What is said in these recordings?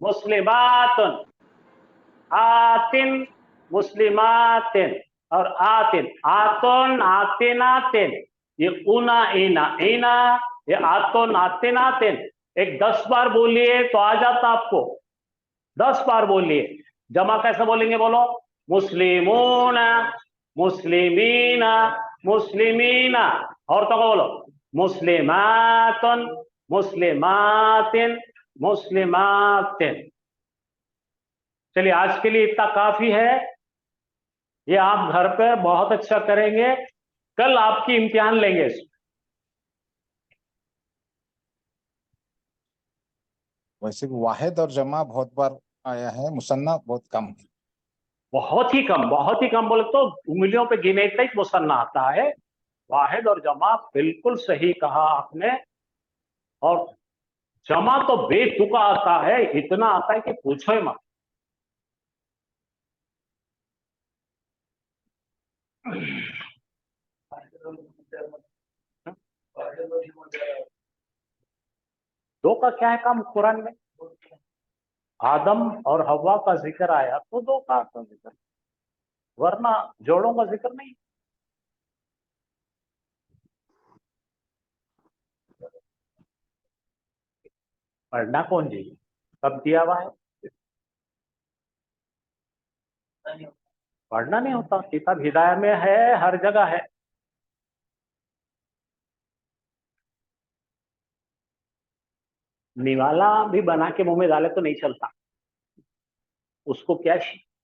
मुस्लिमातुन, आतिन, मुस्लिमातिन और आतिन, आतुन, आतिन, आतिन, ये ऊना ईना ईना, ये आतुन, आतिन, आतिन। एक 10 बार बोलिए तो आ जाता आपको। 10 बार बोलिए। जमा कैसे बोलेंगे बोलो? मुस्लिमून, मुस्लिमीना, मुस्लिमीना। औरतों को बोलो मुस्लिमातुन, मुस्लिमातिन, मुस्लिमातिन। चलिए आज के लिए इतना काफी है। ये आप घर पे बहुत अच्छा करेंगे, कल आपकी इम्तिहान लेंगे इसमें। वैसे वाहिद और जमा बहुत बार आया है, मुसन्ना बहुत कम है। बहुत ही कम, बहुत ही कम बोले तो उंगलियों पे गिने तक मुसन्ना आता है। वाहिद और जमा बिल्कुल सही कहा आपने। और जमा तो बेतुका आता है, इतना आता है कि पूछो ही मत। दो का क्या है काम कुरान में? आदम और हवा का जिक्र आया तो दो का तो जिक्र, वरना जोड़ों का जिक्र नहीं। पढ़ना कौन जी? कब दिया हुआ है? पढ़ना नहीं होता। किताब हिदाया में है, हर जगह है। निवाला भी बना के मुंह में डाले तो नहीं चलता, उसको क्या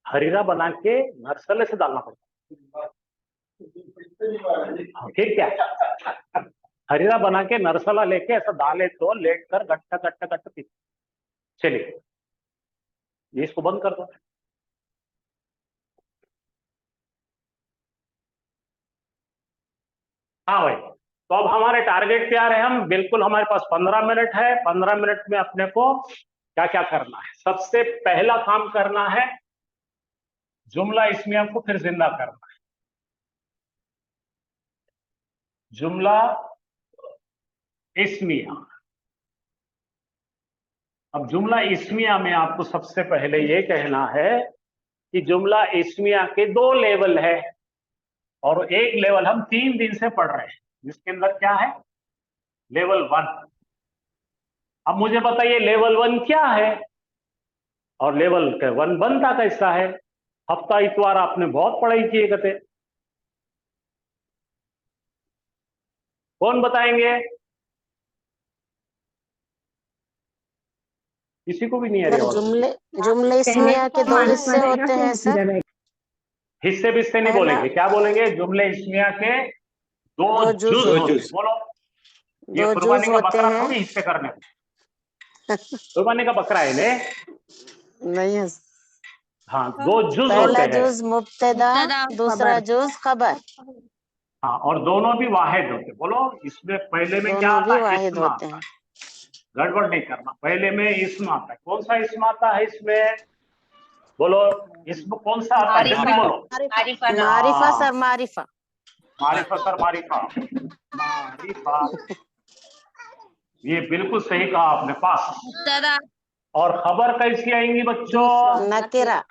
हरीरा बना के नरसले से डालना पड़ता। फिर क्या? हरीरा बना के नरसला लेके ऐसा डाले तो लेट कर गट्टा गट्टा गट्टा पी। चलिए ये इसको बंद कर दो। हाँ भाई, तो अब हमारे टारगेट पे आ रहे हैं हम। बिल्कुल हमारे पास 15 मिनट है। 15 मिनट में अपने को क्या क्या करना है? सबसे पहला काम करना है जुमला इस्मिया को फिर जिंदा करना है। जुमला इस्मिया। अब जुमला इस्मिया में आपको सबसे पहले ये कहना है कि जुमला इस्मिया के 2 लेवल है, और एक लेवल हम 3 दिन से पढ़ रहे हैं, जिसके अंदर क्या है? लेवल 1। अब मुझे बताइए लेवल 1 क्या है और लेवल 1 बनता कैसा है? हफ्ता इतवार आपने बहुत पढ़ाई की है कहते, कौन बताएंगे? किसी को भी नहीं आ रही सर और जुमले इस्मिया के 2 हिस्से होते हैं सर। हिस्से बिस्से नहीं बोलेंगे, क्या बोलेंगे? जुमले इस्मिया के 2 दो जुज जुज होते हैं। बोलो, ये 2 कुर्बानी जुज का होते बकरा हैं। थोड़ी हिस्से करने को। कुर्बानी का बकरा है ने। नहीं है। हाँ, 2 जुज होते पहला हैं। जुज मुब्तदा, दूसरा जुज खबर। हाँ, और दोनों भी वाहिद होते। बोलो, इसमें पहले में क्या दोनों आता भी है? वाहिद इस्म होते आता है। हैं। गड़बड़ नहीं करना, पहले में इस्म आता है। कौन सा इस्म आता है इसमें? बोलो, इसमें कौन सा आता है? जल्दी बोलो। मारिफा सर, मारिफा। मारिफा सर, मारिफा, मारिफा। ये बिल्कुल सही कहा आपने, पास। और खबर कैसी आएंगी बच्चों? नकेरा।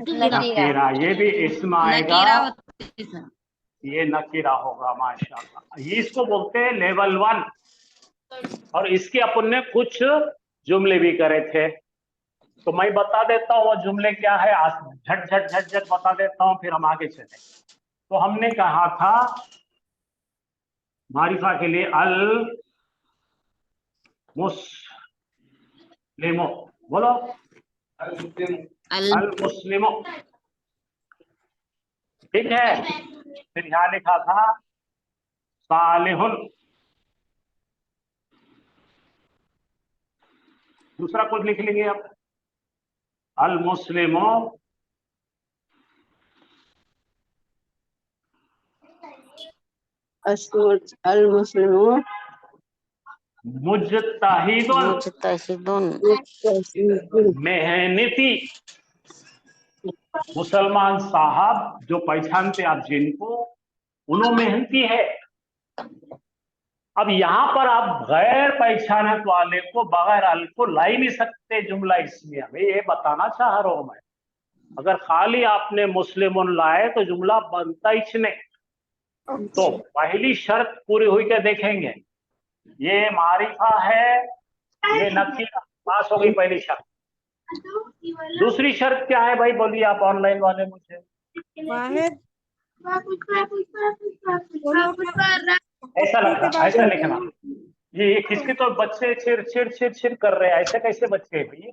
नकीरा। ये भी इस्म आएगा, ये नकीरा होगा। माशाल्लाह, ये इसको बोलते हैं लेवल 1। और इसके अपन ने कुछ जुमले भी करे थे, तो मैं बता देता हूँ वो जुमले क्या है। झट झट झट झट बता देता हूँ, फिर हम आगे चले। तो हमने कहा था मारिफा के लिए अल मुस्लिमो। बोलो, अल मुस्लिमो। ठीक है। फिर यहां लिखा था सालिहुन। दूसरा कुछ लिख लेंगे आप, अल मुस्लिमो अल मुस्लिमून मुजतहिदुन, मुजतहिदुन। मेहनती। मुसलमान साहब जो पहचानते आप जिनको, उन्हों मेहनती है। अब यहाँ पर आप गैर पहचानत वाले को बगैर अल को ला ही नहीं सकते जुमला इस्मिया में, ये बताना चाह रहा हूं मैं। अगर खाली आपने मुस्लिमुन लाए तो जुमला बनता ही नहीं। तो पहली शर्त पूरी हुई क्या देखेंगे, ये मारिफा है, ये नकीरा, पास हो गई पहली शर्त। दूसरी शर्त क्या है भाई, बोलिए आप ऑनलाइन वाले मुझे। वाहिद ऐसा लगता, ऐसा लिखना। ये किसके तो बच्चे चिर चिर चिर चिर कर रहे हैं, ऐसे कैसे बच्चे हैं भैया?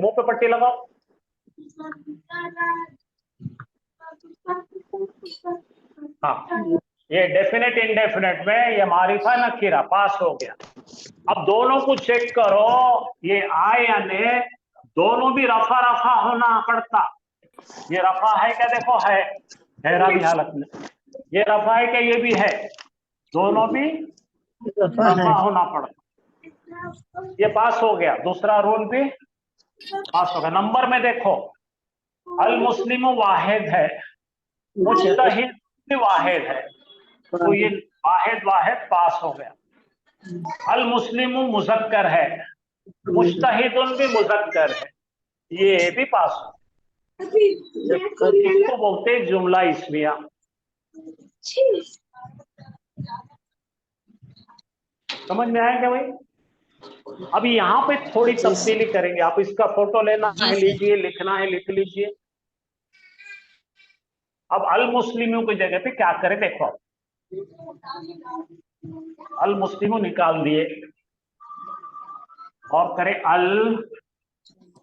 मुंह पे पट्टी लगाओ। हाँ, ये डेफिनेट इंडेफिनेट में ये मारिफा नकीरा पास हो गया। अब दोनों को चेक करो, ये आए या ने, दोनों भी रफा रफा होना पड़ता। ये रफा है क्या, देखो है हैरानी हालत में, ये रफा है क्या, ये भी है, दोनों भी रफा होना पड़ता। ये पास हो गया, दूसरा रूल भी पास हो गया। नंबर में देखो, अल मुस्लिम वाहिद है, मुज्तहिद भी वाहिद है, तो ये वाहिद वाहिद पास हो गया। अल मुस्लिम मुजक्कर है, मुज्तहिदुन भी मुजक्कर है, ये भी पास हो। इसको बोलते हैं जुमला इस्मिया। समझ में आया क्या भाई? अभी यहाँ पे थोड़ी तब्दीली करेंगे, आप इसका फोटो लेना है लीजिए, लिखना है लिख लीजिए। अब अल मुस्लिमों की जगह पे क्या करें, देखो अल मुस्लिमों निकाल दिए और करें अल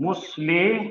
मुस्लिम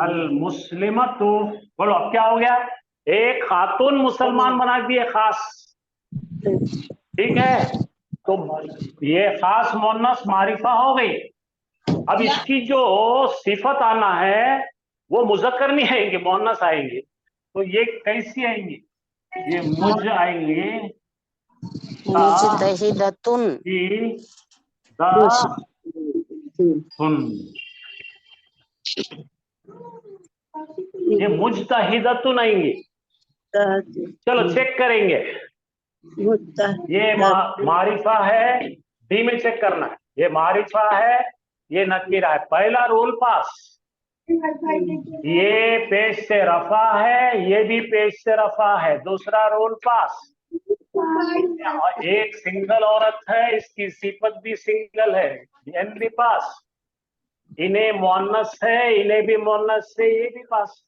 अल मुस्लिमतु, बोलो अब क्या हो गया, एक खातून मुसलमान बना दिए खास, ठीक है, तो ये खास मोन्नस मारिफा हो गई। अब इसकी जो सिफत आना है वो मुजक्कर नहीं आएंगे, मोन्नस आएंगे। तो ये कैसी आएंगी, ये मुझ आएंगे, मुजतहिदतुन ये मुजतहिदतुन आएंगे। चलो चेक करेंगे, ये मारिफा है, डी में चेक करना है, ये मारिफा है, ये नकीरा है, पहला रूल पास। ये पेश से रफा है, ये भी पेश से रफा है, दूसरा रूल पास। एक सिंगल औरत है, इसकी सिफत भी सिंगल है, एन भी पास। इन्हें मोन्नस है, इन्हें भी मोन्नस है, ये भी पास।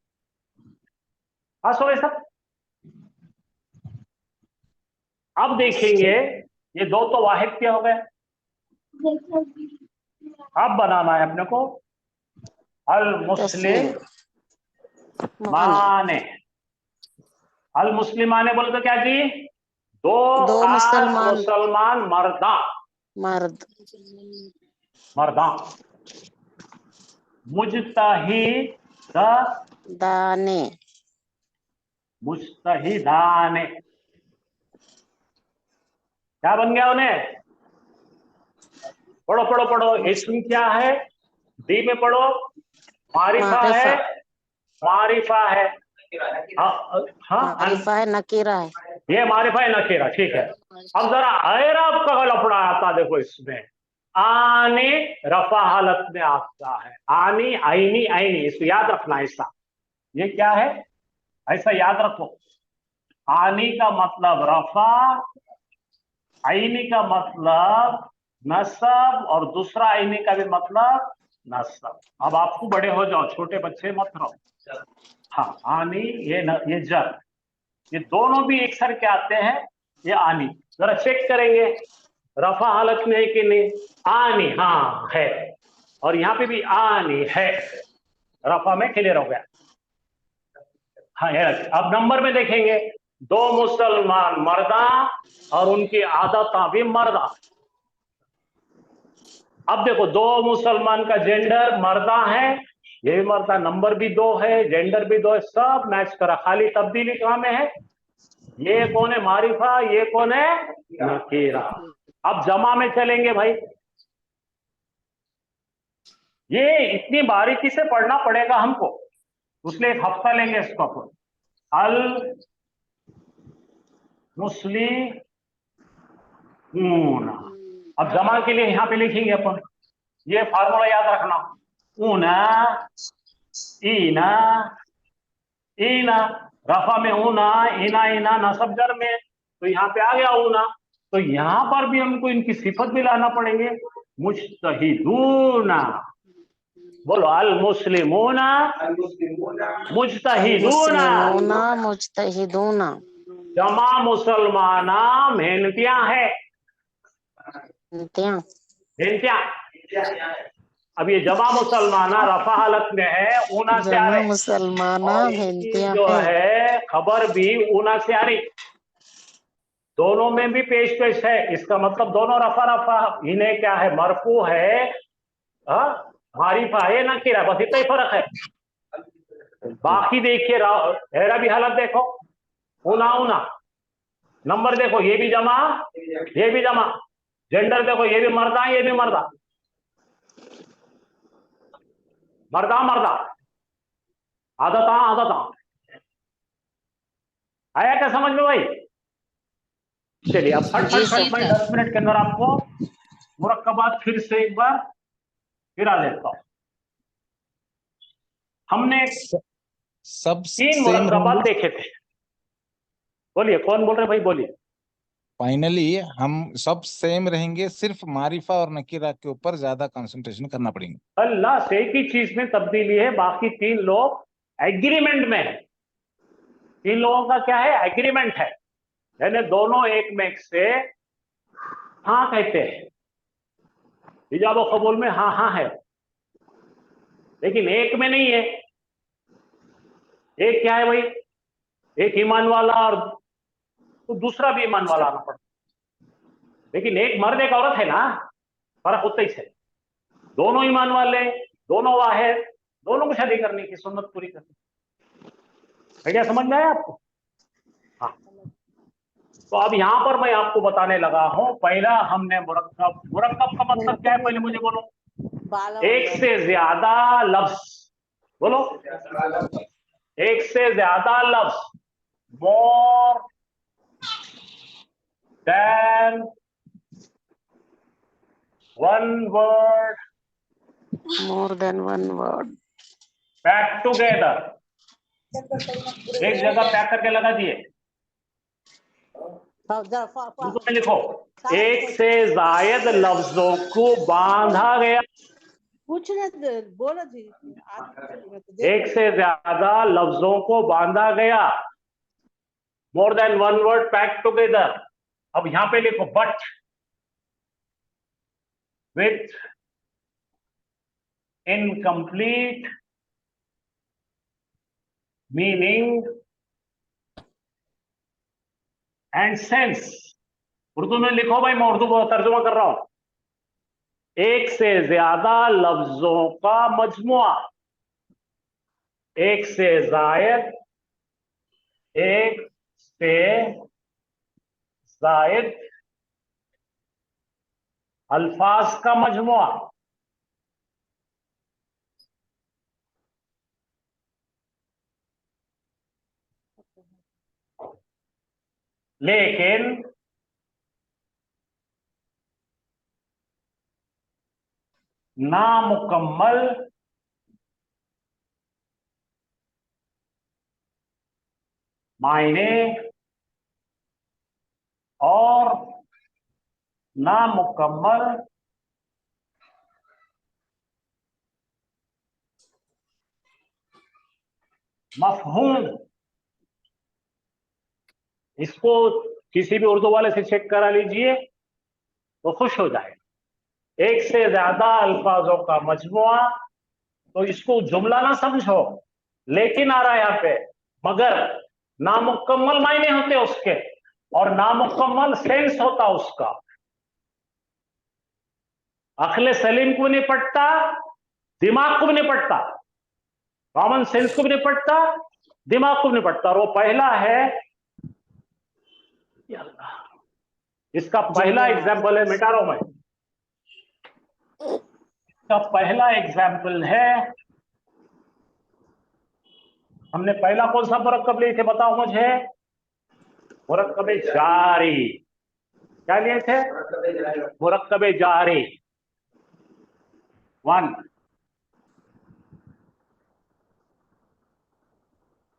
पास हो गए सब। अब देखेंगे, ये दो तो वाहिद क्या हो गए, अब बनाना है अपने को अल मुस्लिम माने। अल मुस्लिम माने बोले तो क्या जी, दो खास मुसलमान मर्दा, मर्दा। मुजतहिद दाने, मुजतहिदाने, क्या बन गया उन्हें, पढ़ो पढ़ो पढ़ो, इसमें क्या है, डी में पढ़ो, मारिफा है, मारिफा है, मारिफा है नकीरा है, ये मारिफा है नकीरा, ठीक है। अब जरा ऐराब का लफड़ा आता, देखो इसमें आने रफा हालत में आता है, आनी आईनी आईनी, इसको याद रखना ऐसा, ये क्या है ऐसा याद रखो। आनी का मतलब रफा, आईनी का मतलब नसब, और दूसरा आईनी का भी मतलब नसब। अब आपको बड़े हो जाओ, छोटे बच्चे मत रहो। हाँ, आनी ये जर, ये दोनों भी एक सर के आते हैं, ये आनी। जरा चेक करेंगे रफा हालत में है कि नहीं, आनी हाँ है, और यहाँ पे भी आनी है, रफा में क्लियर हो गया। हाँ है। अब नंबर में देखेंगे, दो मुसलमान मर्दा और उनकी आदत भी मर्दा। अब देखो, दो मुसलमान का जेंडर मर्दा है, ये भी मर्दा, नंबर भी दो है, जेंडर भी दो है, सब मैच करा, खाली तब्दीली कहाँ में है, ये कौन है मारिफा, ये कौन है नकीरा। अब जमा में चलेंगे भाई, ये इतनी बारीकी से पढ़ना पड़ेगा हमको, उसलिए एक हफ्ता लेंगे इसको अपन। अल मुस्लिमून। अब जमा के लिए यहाँ पे लिखेंगे अपन, ये फार्मूला याद रखना, ऊना ईना ईना, रफा में ऊना, इना इना नसब जर में, तो यहाँ पे आ गया ऊना। तो यहाँ पर भी हमको इनकी सिफत भी लाना पड़ेंगे, मुज्तहिदूना। बोलो अल मुस्लिमूना मुज्तहिदूना। मुस्लिमूना मुज्तहिदूना। जमा मुसलमाना मेहनतियां है, इंतिया। मेहनतियां। अब ये जमा मुसलमाना रफा हालत में है, ऊना से आ जमा रहे, मुसलमाना और इसकी भेंतिया जो है। है खबर भी ऊना से आ रही, दोनों में भी पेश पेश है। इसका मतलब दोनों रफा रफा, इन्हें क्या है, मरफू है, मारिफा है, नकीरा, बस इतना ही फर्क है। बाकी देखिए हेरा भी हालत देखो, ऊना ऊना, नंबर देखो, ये भी जमा ये भी जमा, जेंडर देखो, ये भी मर्दा ये भी मर्दा, मर्दा मर्दा, आदता आदता। आया क्या समझ में भाई? चलिए अब फट जी फट सर। फट मैं 10 मिनट के अंदर आपको मुरक्कबात फिर से एक बार गिरा देता हूं। हमने सब 3 सेम मुरक्कबात रहेंगे। देखे थे। बोलिए कौन बोल रहे भाई, बोलिए। फाइनली हम सब सेम रहेंगे, सिर्फ मारिफा और नकीरा के ऊपर ज्यादा कंसंट्रेशन करना पड़ेगा। अल्लाह से एक ही चीज में तब्दीली है, बाकी 3 लोग एग्रीमेंट में है। 3 लोगों का क्या है, एग्रीमेंट है, यानी दोनों एक में से हाँ कहते हैं, इजाब और कबूल में हाँ हाँ है, लेकिन एक में नहीं है। एक क्या है भाई, एक ईमान वाला और तो दूसरा भी ईमान वाला आना पड़ता, लेकिन एक मर्द एक औरत है ना, फर्क उतना ही है। दोनों ईमान वाले, दोनों वाहिद, दोनों को शादी करने की सुन्नत पूरी करनी है। क्या समझ में आया आपको? हाँ। तो अब यहां पर मैं आपको बताने लगा हूं, पहला हमने मुरक्कब, मुरक्कब का मतलब क्या है पहले मुझे बोलो। एक से ज्यादा लफ्ज, बोलो, एक से ज्यादा लफ्ज, more than one word more than one word. Pack together, एक जगह पैक करके लगा दिए, उर्दू में लिखो, एक से जायद लफ्जों को बांधा गया, कुछ नहीं बोला जी, एक से ज्यादा लफ्जों को बांधा गया, more than one word pack together. अब यहां पे लिखो but with incomplete meaning and sense. Urdu में लिखो भाई, मैं उर्दू तर्जुमा कर रहा हूं। एक से ज्यादा लफ्जों का मजमुआ, एक से जायद, एक से जायद अल्फाज का मजमुआ, लेकिन नामुकम्मल मायने और नामुकम्मल मफहूम। इसको किसी भी उर्दू वाले से चेक करा लीजिए तो खुश हो जाए। एक से ज्यादा अल्फाजों का मजमुआ, तो इसको जुमला ना समझो, लेकिन आ रहा है यहां पे, मगर नामुकम्मल मायने होते उसके और नामुकम्मल सेंस होता उसका। अक्ल सलीम को भी नहीं पड़ता, दिमाग को भी नहीं पड़ता, कॉमन सेंस को भी नहीं पड़ता, दिमाग को भी नहीं पड़ता। और वो पहला है, इसका पहला एग्जाम्पल है, मिटा रहा हूं मैं, का पहला एग्जाम्पल है, हमने पहला कौन सा मुरक्कब लिए थे बताओ मुझे? मुरक्कब जारी। क्या लिए थे? मुरक्कब जारी। 1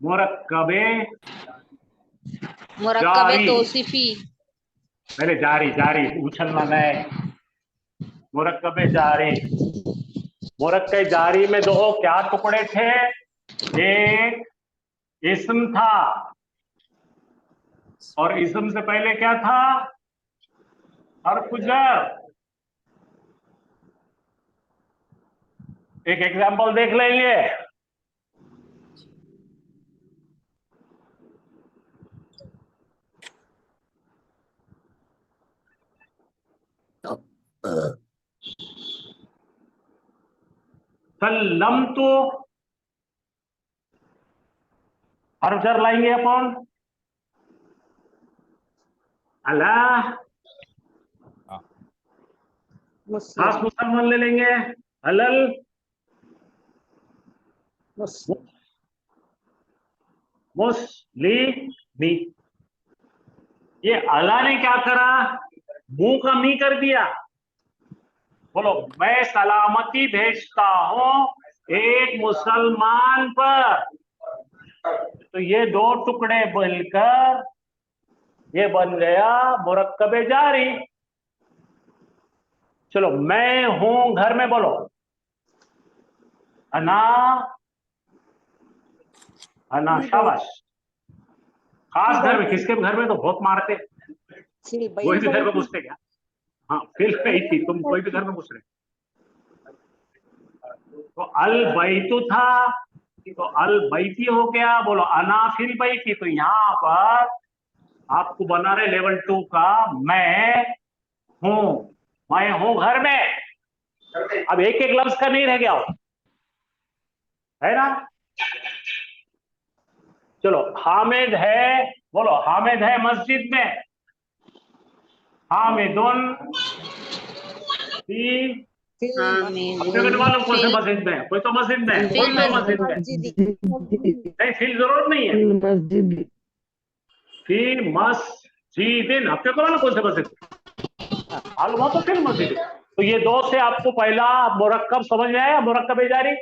मुरक्कब मुरक्कब जारी। तौसीफी। पहले जारी, जारी उछलना नहीं। मुरक्कब जारी। मुरक्कब जारी में दो क्या टुकड़े थे? एक इस्म था और इस्म से पहले क्या था? हर्फ जर। एक एग्जांपल देख लेंगे। सल्लमतु, हर्फ जर लाएंगे अपन। अल्लाह, खास मुसलमान ले लेंगे। हलल, मुस्लिमी। ये अल्लाह ने क्या करा? मुंह का मी कर दिया। बोलो, मैं सलामती भेजता हूं एक मुसलमान पर। तो ये दो टुकड़े मिलकर ये बन गया मुरक्कब जारी। चलो, मैं हूं घर में, बोलो अना। अना, शाबाश। खास घर में, किसके घर में तो बहुत मारते, कोई भी घर में घुसते क्या? हाँ, फिल गई थी, तुम कोई भी घर में घुस रहे। तो अल बैतु था, तो अल बैती हो गया। बोलो अना फिल बैती। तो यहां पर आपको बना रहे लेवल 2 का मैं हूं घर में। अब एक एक लफ्ज का नहीं रह गया है ना? चलो, हामिद है, बोलो हामिद है मस्जिद में। हामिदुन फी। अपने मालूम कौन से मस्जिद में? कोई तो मस्जिद में, कोई तो मस्जिद में नहीं, फिल जरूरत नहीं है। फी मस्जिदिन, आपके को मालूम कौन से मस्जिद? मालूम हो तो फिल मस्जिद। तो ये दो से आपको पहला मुरक्कब समझ में आया, मुरक्कब जारी,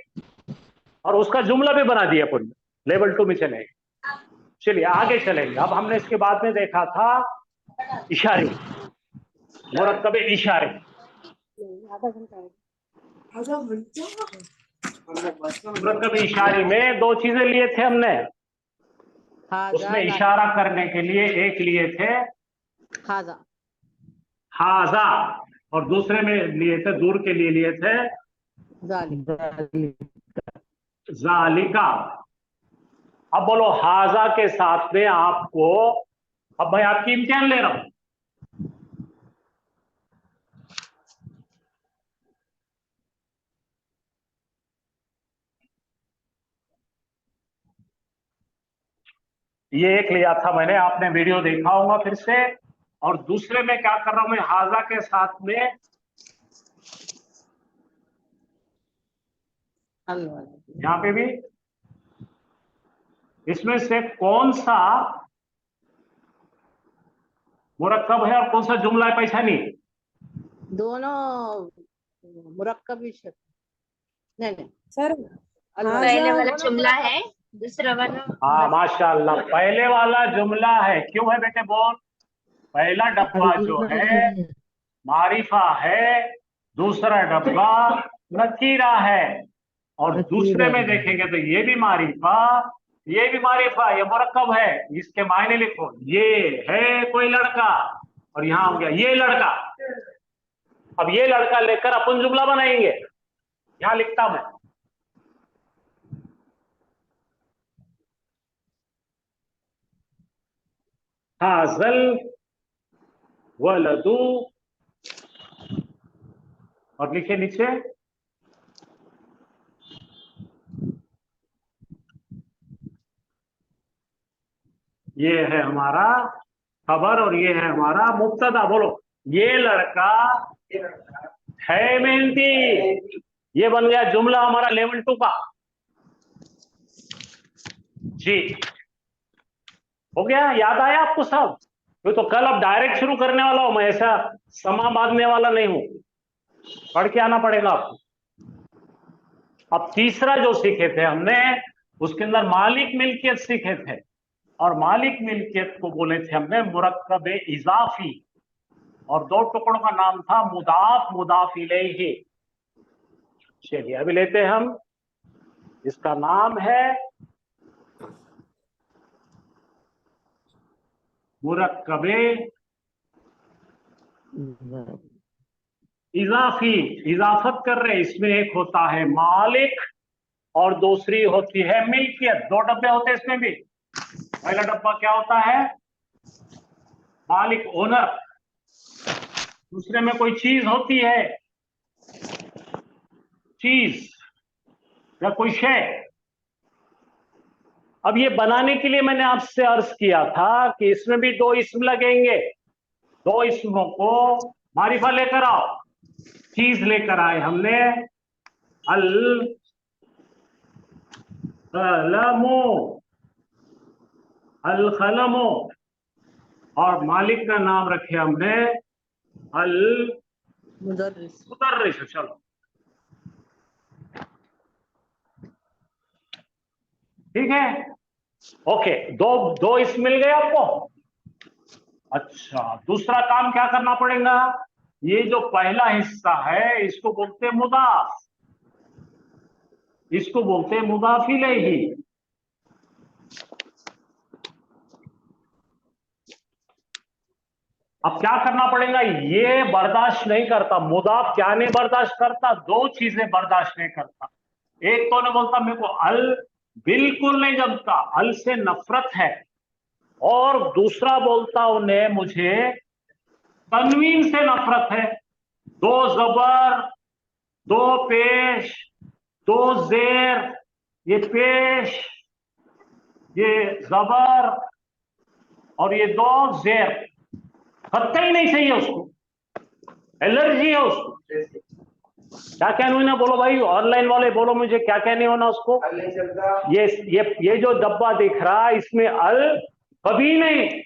और उसका जुमला भी बना दिया पूरी। लेवल 2 में चलेंगे। चलिए आगे चलेंगे। अब हमने इसके बाद में देखा था इशारे, मुरक्कब इशारे। मुरक्कब इशारे में दो चीजें लिए थे हमने। उसमें इशारा करने के लिए एक लिए थे हाजा, और दूसरे में लिए थे, दूर के लिए लिए थे जालिका। अब बोलो हाजा के साथ में आपको, अब भाई आपकी इम्तिहान ले रहा हूं। ये एक लिया था मैंने, आपने वीडियो देखा होगा फिर से। और दूसरे में क्या कर रहा हूं मैं? हाजा के साथ में यहां पे भी, इसमें से कौन सा मुरक्कब है और कौन सा जुमला है पहचानी? दोनों मुरक्कब नहीं सर पहले वाला जुमला है, दूसरा वाला। हाँ माशाल्लाह, पहले वाला जुमला है। क्यों है बेटे बोल? पहला डब्बा जो है मारिफा है, दूसरा डब्बा नकीरा है। और दूसरे में देखेंगे तो ये भी मारिफा, ये भी मारिफा, ये मुरक्कब है। इसके मायने लिखो, ये है कोई लड़का, और यहां हो गया ये लड़का। अब ये लड़का लेकर अपन जुमला बनाएंगे। यहां लिखता मैं, हाजल वलदू, और लिखे नीचे ये है हमारा खबर और ये है हमारा मुब्तदा। बोलो, ये लड़का है मेहनती। ये बन गया जुमला हमारा लेवल 2 का। जी हो गया, याद आया आपको सब? तो कल अब डायरेक्ट शुरू करने वाला हूं मैं, ऐसा समा बांधने वाला नहीं हूं, पढ़ के आना पड़ेगा आपको। अब तीसरा जो सीखे थे हमने, उसके अंदर मालिक मिल्कियत सीखे थे, और मालिक मिल्कियत को बोले थे हमने मुरक्कब इजाफी, और 2 टुकड़ों का नाम था मुदाफ मुदाफ इलैहि। चलिए अभी लेते हैं हम, इसका नाम है मुरक्कबे इजाफी। इजाफत कर रहे, इसमें एक होता है मालिक और दूसरी होती है मिल्कियत। 2 डब्बे होते हैं इसमें भी। पहला डब्बा क्या होता है? मालिक, ओनर। दूसरे में कोई चीज होती है, चीज या कोई शय। अब ये बनाने के लिए मैंने आपसे अर्ज किया था कि इसमें भी 2 इस्म लगेंगे। 2 इस्मों को मारिफा लेकर आओ। चीज लेकर आए हमने, अल कलमो, अल कलमो, और मालिक का नाम रखे हमने अल मुदर्रिस। मुदर्रिस। चलो ठीक है, ओके। दो इस्म मिल गए आपको। अच्छा, दूसरा काम क्या करना पड़ेगा? ये जो पहला हिस्सा है इसको बोलते हैं मुदाफ, इसको बोलते हैं मुदाफ इलैहि। अब क्या करना पड़ेगा? ये बर्दाश्त नहीं करता, मुदाफ क्या नहीं बर्दाश्त करता? 2 चीजें बर्दाश्त नहीं करता। एक तो ने बोलता मेरे को अल बिल्कुल नहीं जमता, अल से नफरत है, और दूसरा बोलता उन्हें मुझे तनवीन से नफरत है। 2 जबर, 2 पेश, 2 जेर, ये पेश, ये जबर, और ये 2 जेर, खत्ता ही नहीं चाहिए उसको, एलर्जी है उसको। क्या क्या नहीं होना? बोलो भाई, ऑनलाइन वाले बोलो मुझे क्या क्या नहीं होना उसको। ये जो डब्बा दिख रहा है इसमें अल कभी नहीं।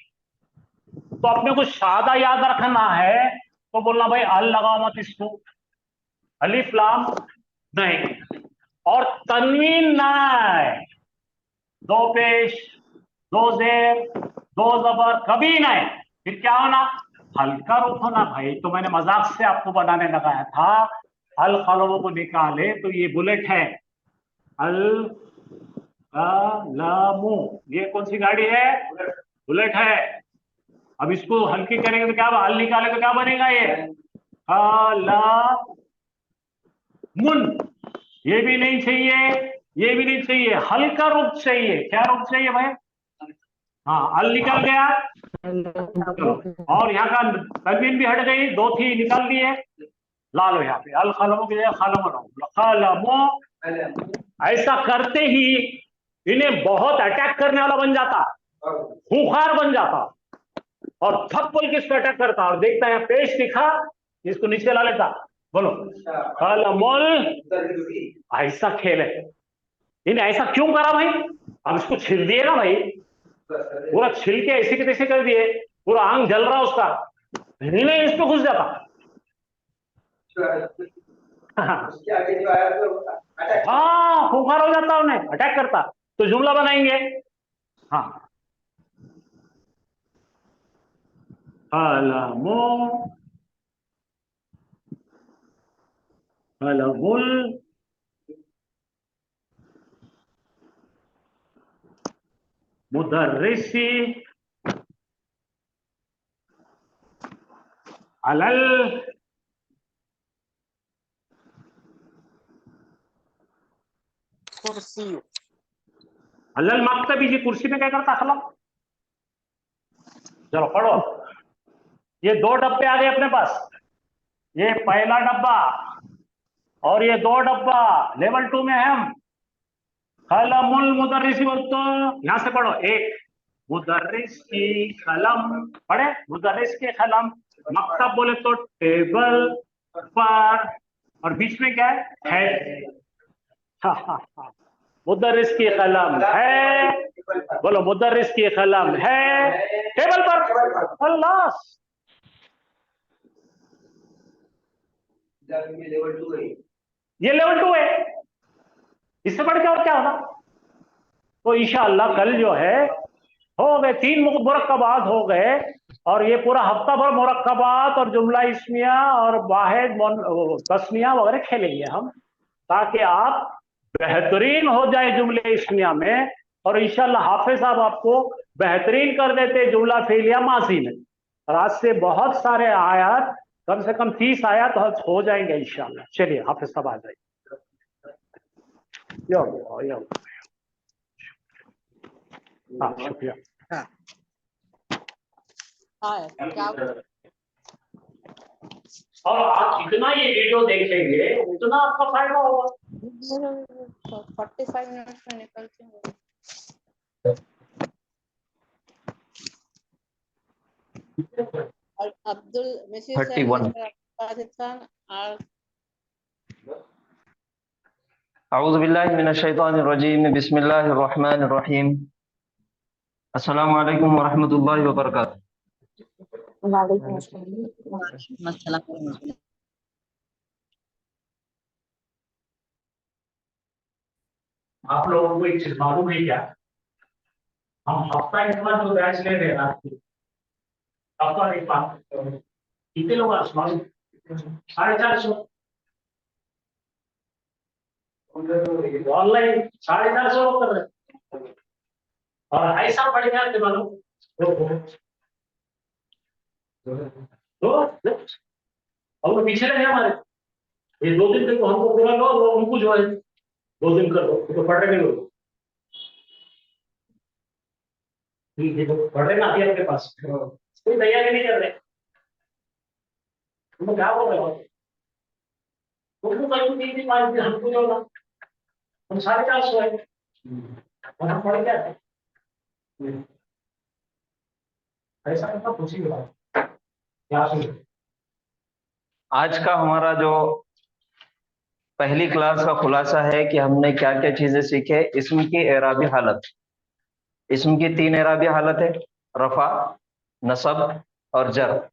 तो अपने को सादा याद रखना है तो बोलना भाई अल लगाओ मत इसको, अलिफ लाम नहीं, और तनवीन ना है। 2 पेश, 2 जेर, 2 जबर कभी नहीं। फिर क्या होना? हल्का रूप होना भाई। तो मैंने मजाक से आपको बनाने लगाया था, अल कलमों को निकाले तो ये बुलेट है, अल कलमो, ये कौन सी गाड़ी है? बुलेट है। अब इसको हल्की करेंगे तो क्या, अल निकाले तो क्या बनेगा? ये कलमुन। ये भी नहीं चाहिए, ये भी नहीं चाहिए, हल्का रूप चाहिए। क्या रूप चाहिए भाई? हाँ, अल निकल गया, और यहाँ का तनवीन भी हट गई, 2 थी निकाल दिए, ला लो यहाँ पे अल खलमो की जगह खलमो। ऐसा करते ही इन्हें बहुत अटैक करने वाला बन जाता, खूंखार बन जाता, और थप्पल किस पे अटैक करता, और देखता है पेश दिखा, इसको नीचे ला लेता। बोलो कलमुल। ऐसा खेल है। इन्हें ऐसा क्यों करा भाई? अब इसको छिल दिए ना भाई, पूरा छिल के ऐसे के तैसे कर दिए, पूरा आंग जल रहा उसका, नहीं इस पे घुस जाता। हाँ, खूंखार हो जाता, उन्हें अटैक करता। तो जुमला बनाएंगे। हाँ, कलमो कलमुल मुदर्रिसी अलल कुर्सी। अलल मकतबी। जी कुर्सी में क्या करता खला? चलो पढ़ो। ये 2 डब्बे आ गए अपने पास, ये पहला डब्बा और ये 2 डब्बा लेवल 2 में है हम। कलमुल मुदर्रिसी बोल तो यहां से पढ़ो। एक मुदर्रिस की कलम, पढ़े मुदर्रिस के कलम। मकतब बोले तो टेबल पर और बीच में क्या है? हाँ हाँ हाँ, मुदर्रिस की कलम है, बोलो मुदर्रिस की कलम है टेबल पर। अल्लाह, ये लेवल 2 है, इससे बढ़ के और क्या होगा? तो इंशाअल्लाह कल जो है हो गए 3 मुरक्कबात हो गए, और ये पूरा हफ्ता भर मुरक्कबात और जुमला इस्मिया और वाहिद तस्निया वगैरह खेलेंगे हम, ताकि आप बेहतरीन हो जाए जुमले इस्मिया में। और इंशाअल्लाह हाफिज साहब आपको बेहतरीन कर देते जुमला फेलिया माजी में। और आज से बहुत सारे आयात, कम से कम 30 आयात हो जाएंगे इंशाअल्लाह। चलिए हाफिज साहब आ जाइए। हाँ शुक्रिया। और आप जितना ये वीडियो देखेंगे उतना आपका फायदा होगा। 45 मिनट्स में निकलते हैं। और अब्दुल मिसिर 31 पाकिस्तान और अऊज़ु बिल्लाहि मिनश शैतानिर रजीम बिस्मिल्लाहिर रहमानिर रहीम अस्सलामु अलैकुम व रहमतुल्लाहि व बरकातुहू। आप लोगों को एक चीज मालूम है क्या? हम हफ्ता के बाद जो बैच ले रहे हैं आपकी, हफ्ता एक बात कितने लोग आज मालूम? 450 ऑनलाइन 450 लोग कर रहे हैं। और ऐसा पड़ गया कि मालूम तो और वो पीछे रहे हमारे, ये 2 दिन तक हमको पूरा लो, वो उनको जो है 2 दिन कर दो तो पढ़ रहे लोग। ठीक है, तो पढ़ रहे ना अभी आपके पास कोई तैयारी नहीं कर रहे, तुम क्या बोल रहे हो? तुमको कहीं नहीं थी 5 दिन हमको जो ना हम 450 है और हम पढ़ क्या थे? ऐसा मतलब पूछी बात क्या सुन? आज का हमारा जो पहली क्लास का खुलासा है कि हमने क्या क्या चीजें सीखे। इस्म की एराबी हालत, इस्म की 3 एराबी हालत है, रफा, नसब और जर।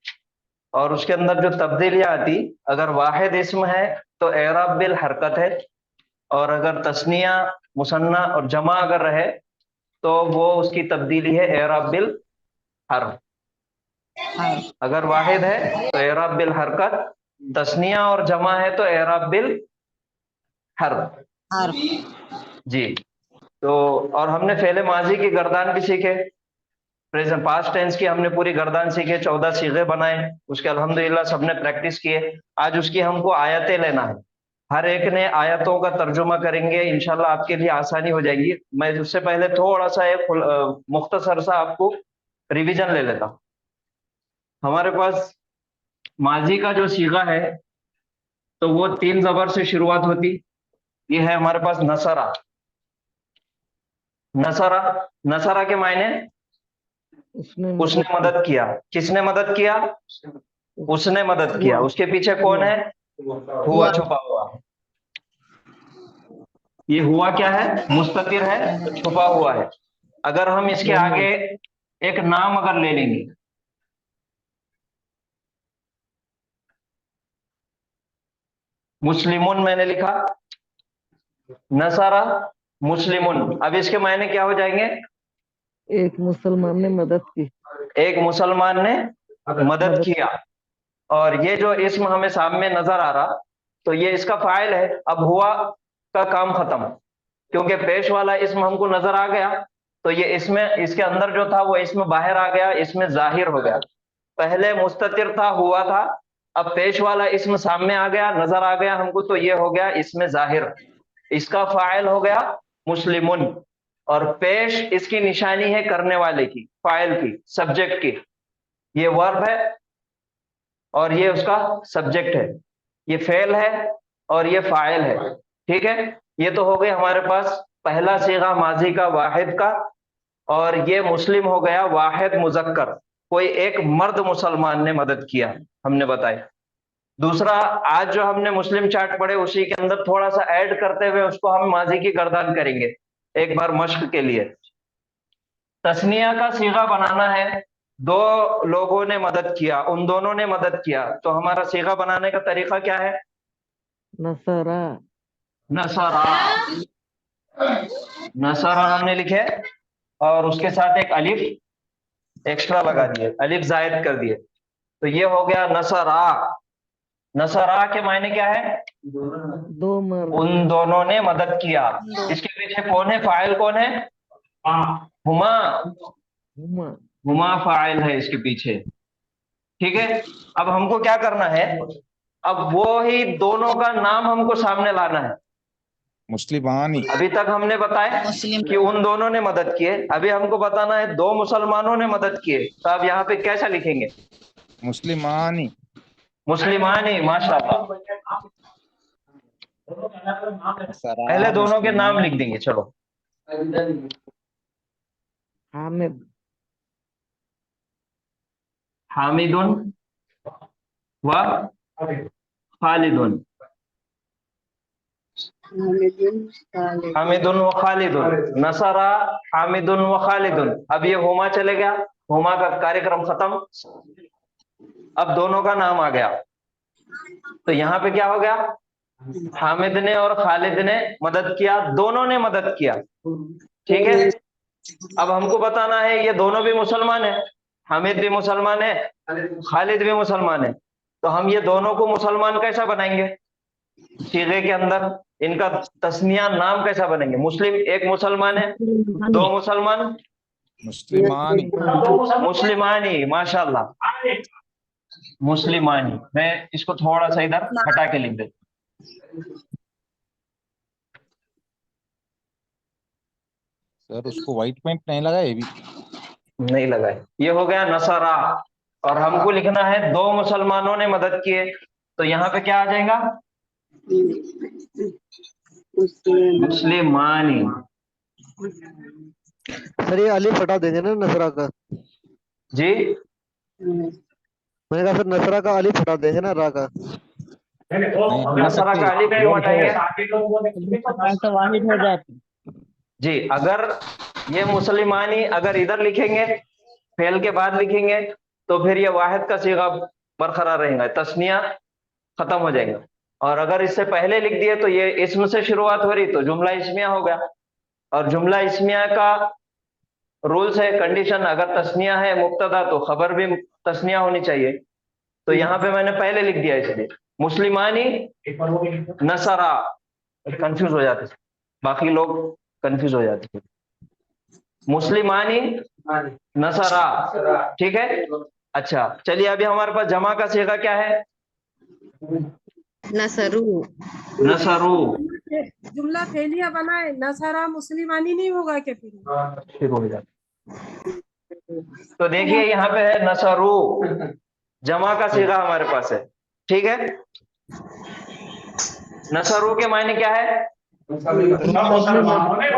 और उसके अंदर जो तब्दीलियां आती, अगर वाहिद इस्म है तो एराब बिल हरकत है, और अगर तस्निया, मुसन्ना और जमा अगर रहे तो वो उसकी तब्दीली है एराब बिल हर्फ। अगर वाहिद है तो एराब बिल हरकत, तस्निया और जमा है तो एराब बिल हर्फ जी। तो और हमने फेले माजी की गर्दान भी सीखे, प्रेजेंट पास्ट टेंस की हमने पूरी गर्दान सीखे, 14 सीगे बनाए, उसके अल्हम्दुलिल्लाह सबने प्रैक्टिस किए। आज उसकी हमको आयतें लेना है, हर एक ने आयतों का तर्जुमा करेंगे, इंशाल्लाह आपके लिए आसानी हो जाएगी। मैं उससे पहले थोड़ा सा एक मुख्तसर सा आपको रिवीजन ले लेता हूं। हमारे पास माजी का जो सीगा है तो वो 3 जबर से शुरुआत होती। ये है हमारे पास नसरा। नसरा, नसरा के मायने उसने मदद किया। किसने मदद किया? उसने मदद किया। उसके पीछे कौन है? हुआ छुपा हुआ। ये हुआ क्या है? मुस्ततिर है, तो छुपा हुआ है। अगर हम इसके आगे एक नाम अगर ले लेंगे, मुस्लिमुन मैंने लिखा, नसारा मुस्लिमुन। अब इसके मायने क्या हो जाएंगे? एक मुसलमान ने मदद की, एक मुसलमान ने मदद किया। और ये जो इस्म हमें सामने नजर आ रहा, तो ये इसका फाइल है। अब हुआ का काम खत्म, क्योंकि पेश वाला इस्म हमको नजर आ गया, तो ये इसमें इसके अंदर जो था वो इसमें बाहर आ गया, इसमें जाहिर हो गया। पहले मुस्ततिर था, हुआ था, अब पेश वाला इस्म सामने आ गया, नजर आ गया हमको, तो ये हो गया इसमें जाहिर। इसका फाइल हो गया मुस्लिमुन, और पेश इसकी निशानी है करने वाले की, फाइल की, सब्जेक्ट की। ये वर्ब है और ये उसका सब्जेक्ट है, ये फेल है और ये फाइल है। ठीक है, ये तो हो गए हमारे पास पहला सीगा माजी का वाहिद का। और ये मुस्लिम हो गया वाहिद मुजक्कर, कोई एक मर्द मुसलमान ने मदद किया, हमने बताया। दूसरा, आज जो हमने मुस्लिम चार्ट पढ़े उसी के अंदर थोड़ा सा ऐड करते हुए उसको हम माजी की गर्दान करेंगे एक बार मश्क के लिए। तस्निया का सीगा बनाना है, दो लोगों ने मदद किया, उन दोनों ने मदद किया, तो हमारा सीगा बनाने का तरीका क्या है? नसरा। नसरा। नसरा हमने लिखे और उसके साथ एक अलिफ एक्स्ट्रा लगा दिए, अलिफ जायद कर दिए, तो ये हो गया नसरा। नसरा के मायने क्या है? दो मर्द। उन दोनों ने मदद किया। इसके पीछे कौन है? फाइल कौन है? हुमा। हुमा। हुमा फाइल है इसके पीछे। ठीक है, अब हमको क्या करना है? अब वो ही दोनों का नाम हमको सामने लाना है। मुस्लिमानी। अभी तक हमने बताया कि उन दोनों ने मदद किए, अभी हमको बताना है दो मुसलमानों ने मदद किए, तो अब यहाँ पे कैसा लिखेंगे? मुस्लिमानी। मुस्लिमानी। माशाअल्लाह, पहले दोनों के नाम लिख देंगे। चलो, हामिद। हामिदुन व खालिदुन। हामिदुन व खालिदुन। नसरा हामिदुन व खालिदुन। अब ये हुमा चले गया, हुमा का कार्यक्रम खत्म, अब दोनों का नाम आ गया। तो यहाँ पे क्या हो गया? हामिद ने और खालिद ने मदद किया, दोनों ने मदद किया। ठीक है, अब हमको बताना है ये दोनों भी मुसलमान है, हामिद भी मुसलमान है, खालिद भी मुसलमान है, तो हम ये दोनों को मुसलमान कैसा बनाएंगे? सीगे के अंदर इनका तस्निया नाम कैसा बनेंगे? मुस्लिम, एक मुसलमान है, दो मुसलमान, मुस्लिमानी। मुस्लिमानी। माशाल्लाह, मुस्लिमानी। मैं इसको थोड़ा सा इधर हटा के लिख देता। सर उसको व्हाइट पेंट नहीं लगा, ये भी नहीं लगाए। ये हो गया नसरा, और हमको लिखना है दो मुसलमानों ने मदद किए, तो यहाँ पे क्या आ जाएगा? मुस्लिमानी। सर ये अलिफ हटा देंगे ना नसरा का? जी, मैंने कहा सर नसरा का अलिफ हटा देंगे ना रा का? नसरा का अलिफ क्यों हटाएंगे? तो वाहिद हो जाती। जी, अगर ये मुसलमानी अगर इधर लिखेंगे, फेल के बाद लिखेंगे, तो फिर ये वाहिद का सीगा बरकरार रहेगा, तस्निया खत्म हो जाएगा। और अगर इससे पहले लिख दिए तो ये इस्म से शुरुआत हो रही, तो जुमला इस्मिया हो गया। और जुमला इस्मिया का रूल्स है, कंडीशन, अगर तस्निया है मुब्तदा तो खबर भी तस्निया होनी चाहिए। तो यहाँ पे मैंने पहले लिख दिया, इसलिए मुस्लिमानी नसरा। कंफ्यूज हो जाते, बाकी लोग कंफ्यूज हो जाते। मुस्लिमानी नसरा, ठीक है। अच्छा, चलिए अभी हमारे पास जमा का सीगा क्या है? नसरू। नसरू। जुमला फेलिया बनाए, नसरा मुस्लिमानी नहीं होगा क्या फिर? हो जाता। तो देखिए यहाँ पे है नसरू, जमा का सीगा हमारे पास है, ठीक है। नसरू के मायने क्या है?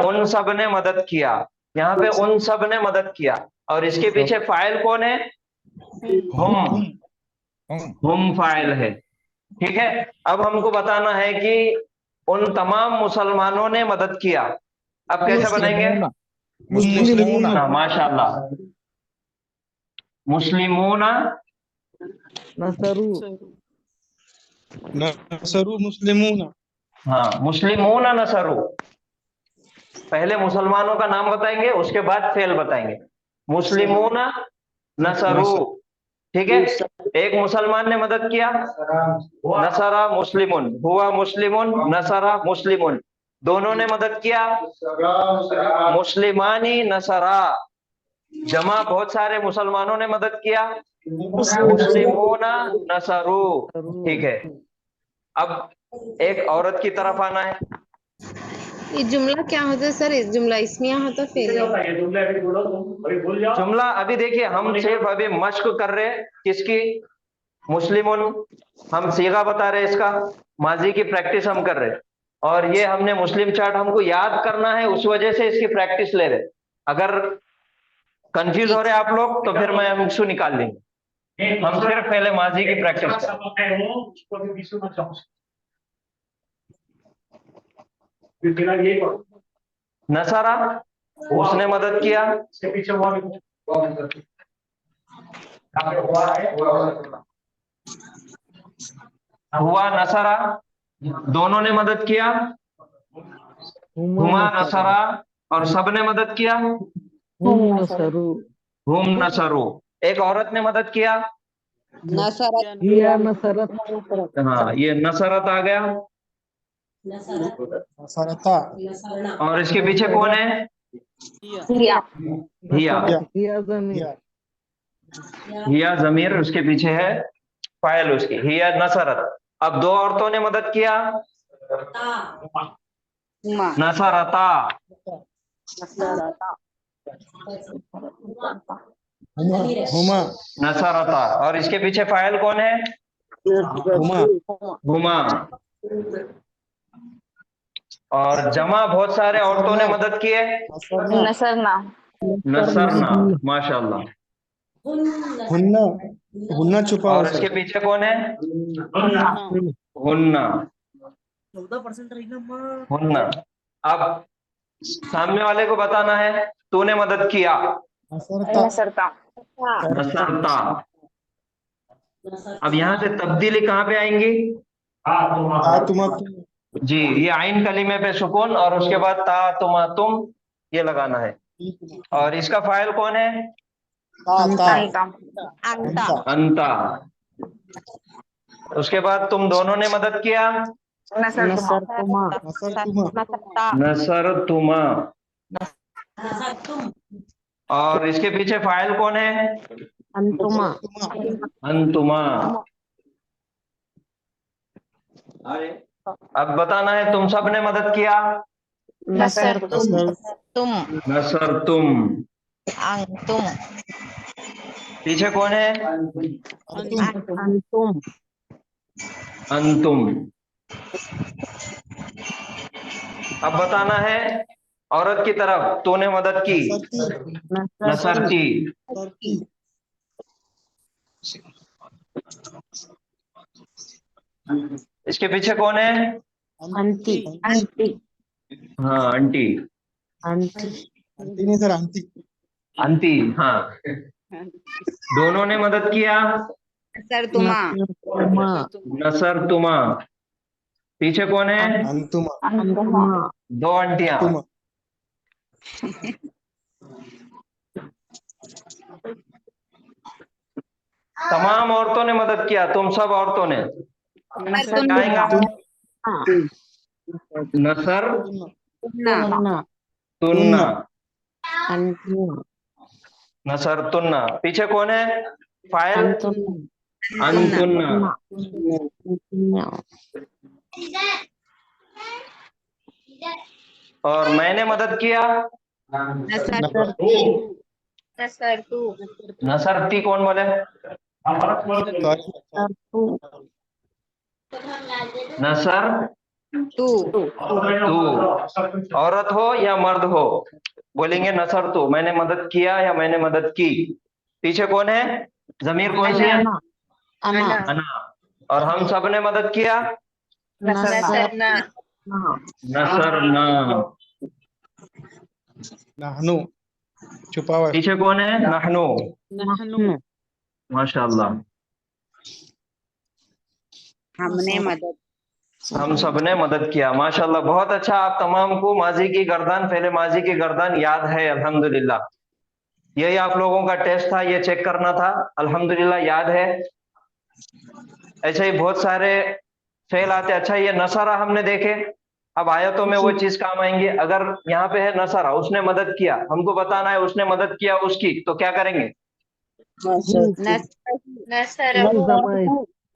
उन सब ने मदद किया। यहाँ पे उन सब ने मदद किया, और इसके पीछे फाइल कौन है? हम फाइल है, ठीक है। अब हमको बताना है कि उन तमाम मुसलमानों ने मदद किया। अब कैसे बनाएंगे? मुस्लिमूना। माशाल्लाह, मुस्लिमूना नसरू। नसरू मुस्लिमूना। हाँ, मुस्लिमूना नसरू। पहले मुसलमानों का नाम बताएंगे, उसके बाद फेल बताएंगे। मुस्लिमूना नसरू, ठीक है। एक मुसलमान ने मदद किया, नसरा मुस्लिमुन, हुआ मुस्लिमुन, नसरा मुस्लिमुन। दोनों ने मदद किया, मुस्लिमानी नसरा। जमा बहुत सारे मुसलमानों ने मदद किया, मुस्लिमूना नसरू, ठीक है। अब एक औरत की तरफ आना है। ये जुमला क्या होता है सर? इस जुमला इसमिया होता फेल? जुमला अभी देखिए, हम सिर्फ अभी मश्क कर रहे हैं किसकी? मुस्लिमुन। हम सीगा बता रहे हैं, इसका माजी की प्रैक्टिस हम कर रहे हैं, और ये हमने मुस्लिम चार्ट हमको याद करना है, उस वजह से इसकी प्रैक्टिस ले रहे। अगर कंफ्यूज हो रहे आप लोग तो फिर मैं हमको निकाल देंगे, हम सिर्फ पहले माजी की प्रैक्टिस करें। नसरा, उसने मदद किया। हुआ नसरा, दोनों ने मदद किया। हुमा नसरा, और सबने मदद किया। हुम नसरू, हुम नसरू, एक औरत ने मदद किया। नसरत हिया नसरत, हाँ, ये नसरत आ गया। और इसके पीछे कौन है? हिया हिया। हिया जमीर, हिया जमीर उसके पीछे है, फाइल उसकी हिया नसरत। अब दो औरतों ने मदद किया। नसरता, हुमा नसरता, और इसके पीछे फाइल कौन है? हुमा हुमा। और जमा बहुत सारे औरतों ने मदद किए। नसरना नसरना, माशाल्लाह। हुन्ना हुन्ना छुपा और हुआ इसके सर। पीछे कौन है? हुन्ना। हुन्ना। अब सामने वाले को बताना है तूने मदद किया। नसरता नसरता। अब यहाँ से तब्दीली कहाँ पे आएंगी? जी, ये आइन कलीमे पे सुकून और उसके बाद ता तुमा तुम ये लगाना है। और इसका फाइल कौन है? अंता अंता। उसके बाद तुम दोनों ने मदद किया। नसरतुमा नसर तुमा। और इसके पीछे फाइल कौन है? अंतुमा अंतुमा। अब बताना है तुम सब ने मदद किया। नसरतुम नसर तुम। अंतुम पीछे कौन है? अंतुम अंतुम। अब बताना है औरत की तरफ तूने मदद की। नसरती। इसके पीछे कौन है? अंती अंती हाँ, आंटी। अंती आंटी नहीं सर, आंटी। अंती, हाँ। दोनों ने मदद किया। नसरतुमा नसर तुमा। पीछे कौन है? अंतुमा दो आंटियां। तमाम औरतों ने मदद किया, तुम सब औरतों ने। नसर तुन्ना। नसर तुन्ना। पीछे कौन है? फाइल अंतुन्ना। और मैंने मदद किया। नसरती कौन बोले? नसर तू। औरत हो या मर्द हो बोलेंगे नसर तू, मैंने मदद किया या मैंने मदद की। पीछे कौन है? जमीर कौन सी है? अना। और हम सब ने मदद किया। नसरना नसरना। नहनु छुपा हुआ है। पीछे कौन है? नहनु। माशाल्लाह। हमने मदद हम सब ने मदद किया, माशाल्लाह। बहुत अच्छा। आप तमाम को माजी की गर्दन, पहले माजी की गर्दन याद है, अल्हम्दुलिल्लाह। यही आप लोगों का टेस्ट था, ये चेक करना था। अल्हम्दुलिल्लाह याद है। ऐसे ही बहुत सारे फेल आते। अच्छा, ये नसरा हमने देखे, अब आयतों में वो चीज काम आएंगी। अगर यहाँ पे है नसरा, उसने मदद किया, हमको बताना है उसने मदद किया उसकी, तो क्या करेंगे?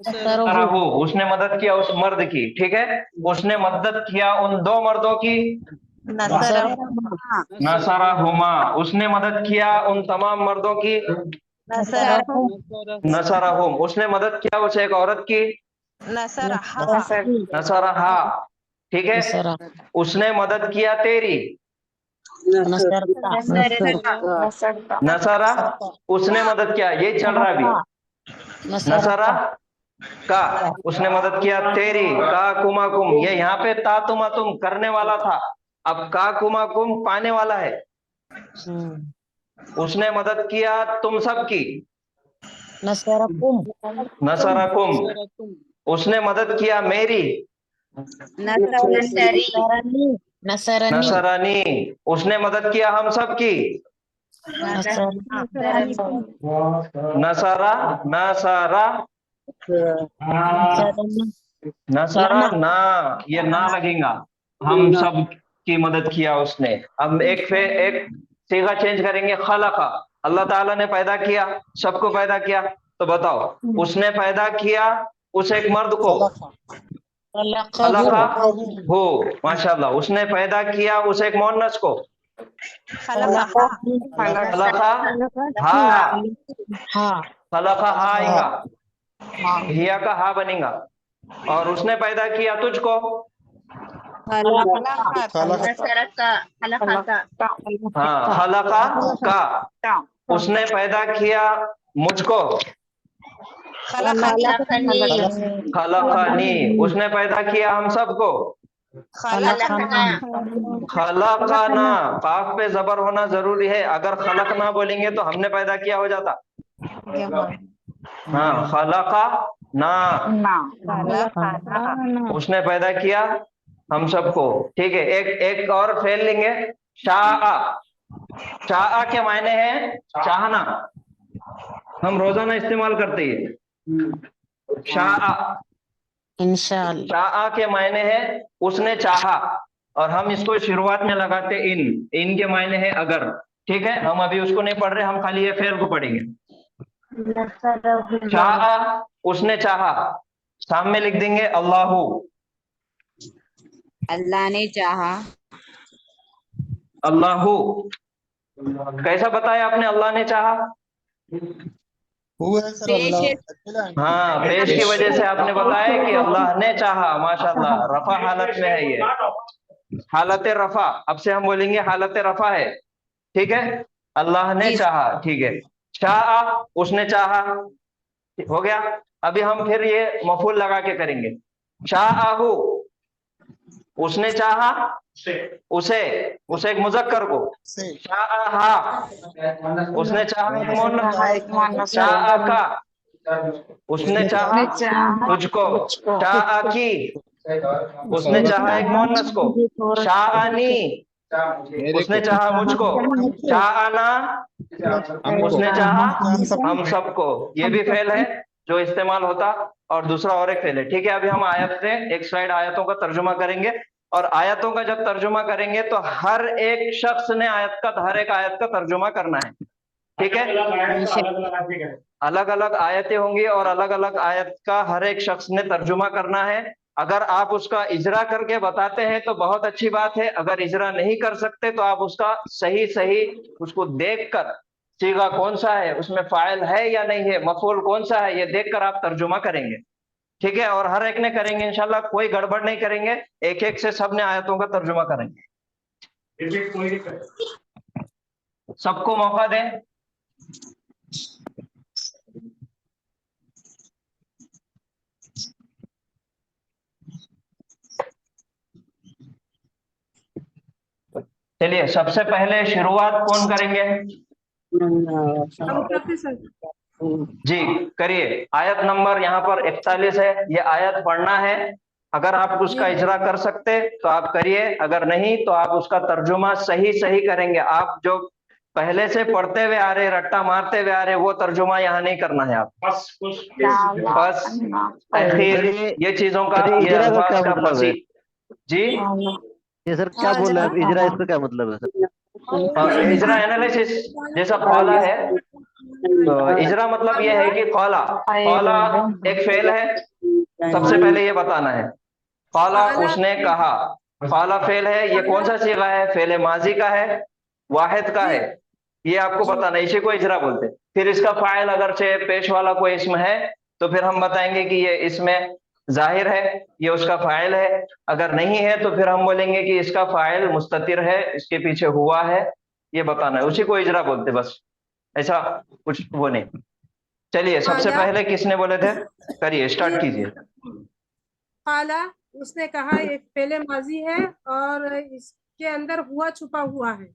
नसरहु, उसने मदद किया उस मर्द की, ठीक है। उसने मदद किया उन दो मर्दों की। नसरहुमा, उसने मदद किया उन तमाम मर्दों की। नसरहुम, उसने मदद किया उस एक औरत की। नसरहा, ठीक है। उसने मदद किया तेरी। नसरा, उसने मदद किया, ये चल रहा है अभी। नसरा का, उसने मदद किया तेरी, का कुमा कुम, ये यहाँ पे ता तुमा तुम करने वाला था, अब का कुमा कुम पाने वाला है। उसने मदद किया तुम सब की, नसरा कुम, उसने मदद किया मेरी, नसरानी, उसने मदद किया हम सब की, नसरा, नसरा, नसरा ना, ये ना लगेगा, हम सब की मदद किया उसने। अब एक सीगा चेंज करेंगे, खलका, अल्लाह ताला ने पैदा किया, सबको पैदा किया, तो बताओ उसने पैदा किया उस एक मर्द को, खलका हो, माशाल्लाह, उसने पैदा किया उस एक मोहन्नस को, खलका हा, खलका हा आएगा, हिया का हा बनेगा, और उसने पैदा किया तुझको, हाँ, खलका का, उसने पैदा किया मुझको, खलकानी, उसने पैदा किया हम सबको, खलकाना, काफ पे जबर होना जरूरी है, अगर खलकना बोलेंगे तो हमने पैदा किया हो जाता। हाँ, खलका ना, उसने पैदा किया हम सबको, ठीक है। एक और फेल लेंगे, शाह, शाह के मायने हैं चाहना, हम रोजाना इस्तेमाल करते हैं शाह, शाह के मायने है उसने चाहा, और हम इसको शुरुआत में लगाते इन के मायने है अगर, ठीक है। हम अभी उसको नहीं पढ़ रहे, हम खाली ये फेल को पढ़ेंगे। चाहा, उसने चाहा, सामने लिख देंगे अल्लाहू, अल्लाह ने चाहा, अल्लाहू, कैसा बताया आपने अल्लाह ने चाहा? हुआ है सर, अल्लाह। हाँ, पेश की वजह से आपने बताया कि अल्लाह ने चाहा, माशाल्लाह, रफा हालत में है, ये हालत रफा, अब से हम बोलेंगे हालत रफा है, ठीक है। अल्लाह ने चाहा, ठीक है। चाहा, उसने चाहा, हो गया। अभी हम फिर ये मफूल लगा के करेंगे, चाहू, उसने चाहा उसे एक मुजक्कर को, चाहा, उसने चाहा एक मोहन्नस, चाहा का, उसने चाहा तुझको, चाहा की, उसने चाहा एक मोहन्नस को, शाआनी, उसने चाहा मुझको, चाहना, उसने चाहा हम सबको। ये भी फेल है जो इस्तेमाल होता, और दूसरा और एक फेल है, ठीक है। अभी हम आयत से एक स्लाइड आयतों का तर्जुमा करेंगे, और आयतों का जब तर्जुमा करेंगे तो हर एक शख्स ने हर एक आयत का तर्जुमा करना है, ठीक है। अलग अलग आयतें होंगी और अलग अलग आयत का हर एक शख्स ने तर्जुमा करना है। अगर आप उसका इजरा करके बताते हैं तो बहुत अच्छी बात है, अगर इजरा नहीं कर सकते तो आप उसका सही उसको देखकर, सीगा कौन सा है, उसमें फाइल है या नहीं है, मफूल कौन सा है, ये देखकर आप तर्जुमा करेंगे, ठीक है। और हर एक ने करेंगे इंशाल्लाह, कोई गड़बड़ नहीं करेंगे, एक एक से सबने आयतों का तर्जुमा करेंगे, सबको मौका दें। चलिए, सबसे पहले शुरुआत कौन करेंगे? जी करिए। आयत नंबर यहाँ पर 41 है, ये आयत पढ़ना है। अगर आप उसका इजरा कर सकते तो आप करिए, अगर नहीं तो आप उसका तर्जुमा सही करेंगे। आप जो पहले से पढ़ते हुए आ रहे, रट्टा मारते हुए आ रहे, वो तर्जुमा यहाँ नहीं करना है। आप बस आखिर ये चीजों का, ये अल्फाज का फसी। जी ये सर क्या बोल रहे हैं, इजरा इसका क्या मतलब है सर? इजरा एनालिसिस जैसा कौला है, तो इजरा मतलब ये है कि कौला एक फेल है, सबसे पहले ये बताना है। कौला, उसने कहा, कौला फेल है, ये कौन सा सीगा है? फेल माजी का है, वाहिद का है, ये आपको बताना है, इसी को इजरा बोलते हैं। फिर इसका फाइल अगर से पेश वाला कोई इसम है तो फिर हम बताएंगे कि ये इसमें जाहिर है, ये उसका फाइल है। अगर नहीं है तो फिर हम बोलेंगे कि इसका फाइल मुस्ततिर है, इसके पीछे हुआ है, ये बताना है, उसी को इजरा बोलते। बस ऐसा कुछ वो नहीं। चलिए सबसे काला। पहले किसने बोले थे? करिए, स्टार्ट कीजिए। काला, उसने कहा एक फेले माजी है और इसके अंदर हुआ छुपा हुआ है,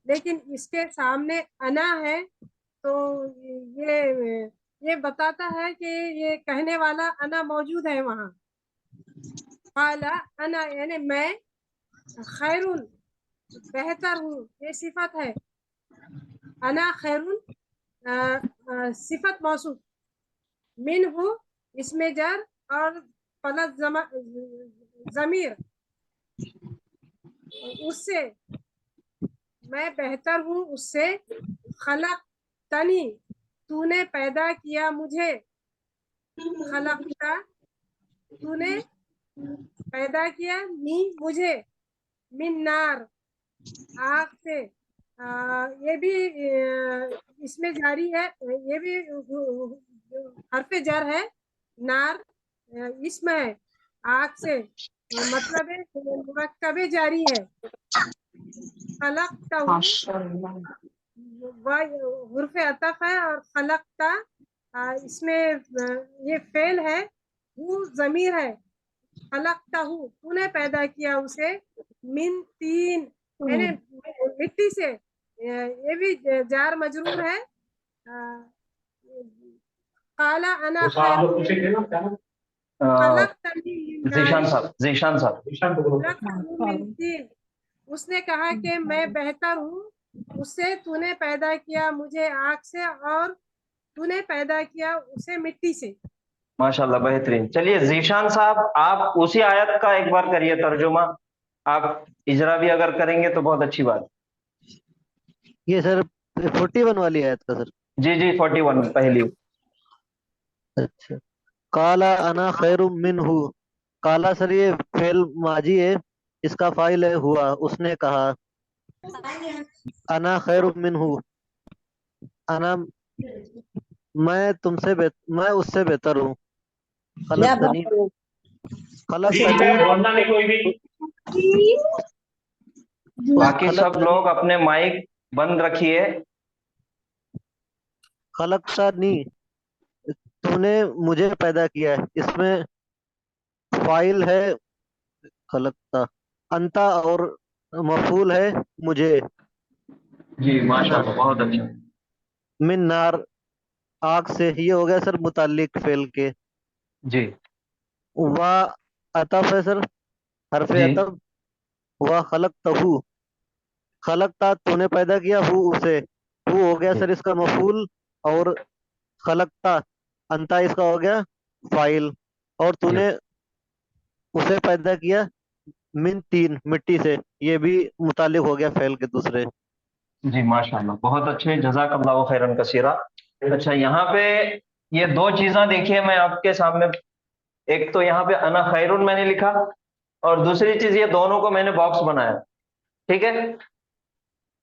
लेकिन इसके सामने अना है, तो ये बताता है कि ये कहने वाला अना मौजूद है वहाँ। काला अना यानी मैं, खैरुन बेहतर हूँ, ये सिफत है। अना खैरुन सिफत मौसूफ, मिन हूँ इसमें जर और प्लस जमीर, उससे मैं बेहतर हूँ उससे। खलक तनी, तूने पैदा किया मुझे। खलकता, तूने पैदा किया, नी मुझे, मिन नार आग से। ये भी इसमें जारी है, ये भी हरफ जर है। नार इसमें है, आग से मतलब है मुरक्कबे जारी है। खलकता हुर्फ अतफ है और खलकता इसमें ये फेल है, वो जमीर है। खलकता हूँ, तूने पैदा किया उसे। मिन तीन यानी मिट्टी से, ये भी जार मजरूर है। काला अना खैरुन खलकतनी मिन जीशान नार साहब, जीशान साहब, खलकतहू मिन तीन, उसने कहा कि मैं बेहतर हूँ उससे, तूने पैदा किया मुझे आग से और तूने पैदा किया उसे मिट्टी से। माशाल्लाह बेहतरीन। चलिए जीशान साहब, आप उसी आयत का एक बार करिए तर्जुमा। आप इजरा भी अगर करेंगे तो बहुत अच्छी बात। ये सर 41 वाली आयत का सर। जी जी, 41 पहली। अच्छा, काला अना खैरुम मिनहु। काला सर ये फेल माजी है, इसका फाइल है हुआ। उसने कहा अना खैरुम मिनहु, अना मैं उससे बेहतर हूँ। खलकतनी, खलकतनी, बोलना नहीं कोई भी। बाकी सब खलकतनी, लोग अपने माइक बंद रखिए। खलकतनी, तूने मुझे पैदा किया है। इसमें फाइल है खलकता, अंता और मफूल है मुझे। जी माशाल्लाह, बहुत अच्छा। मिन नार, आग से। ये हो गया सर मुतालिक फेल के। जी वाह अतफ है सर, हरफे जी अतफ। वाह खलकतहू, खलकता तूने पैदा किया, हु उसे। हु हो गया जी सर इसका मफूल, और खलकता अंता इसका हो गया फाइल। और जी तूने उसे पैदा किया मिन तीन, मिट्टी से। ये भी मुतालिक हो गया फेल के दूसरे। जी माशाल्लाह, बहुत अच्छे, जज़ाकल्लाहु खैरन कसीरा। अच्छा, यहाँ पे ये दो चीजें देखिए मैं आपके सामने। एक तो यहाँ पे अना खैरुन मैंने लिखा, और दूसरी चीज ये दोनों को मैंने बॉक्स बनाया। ठीक है,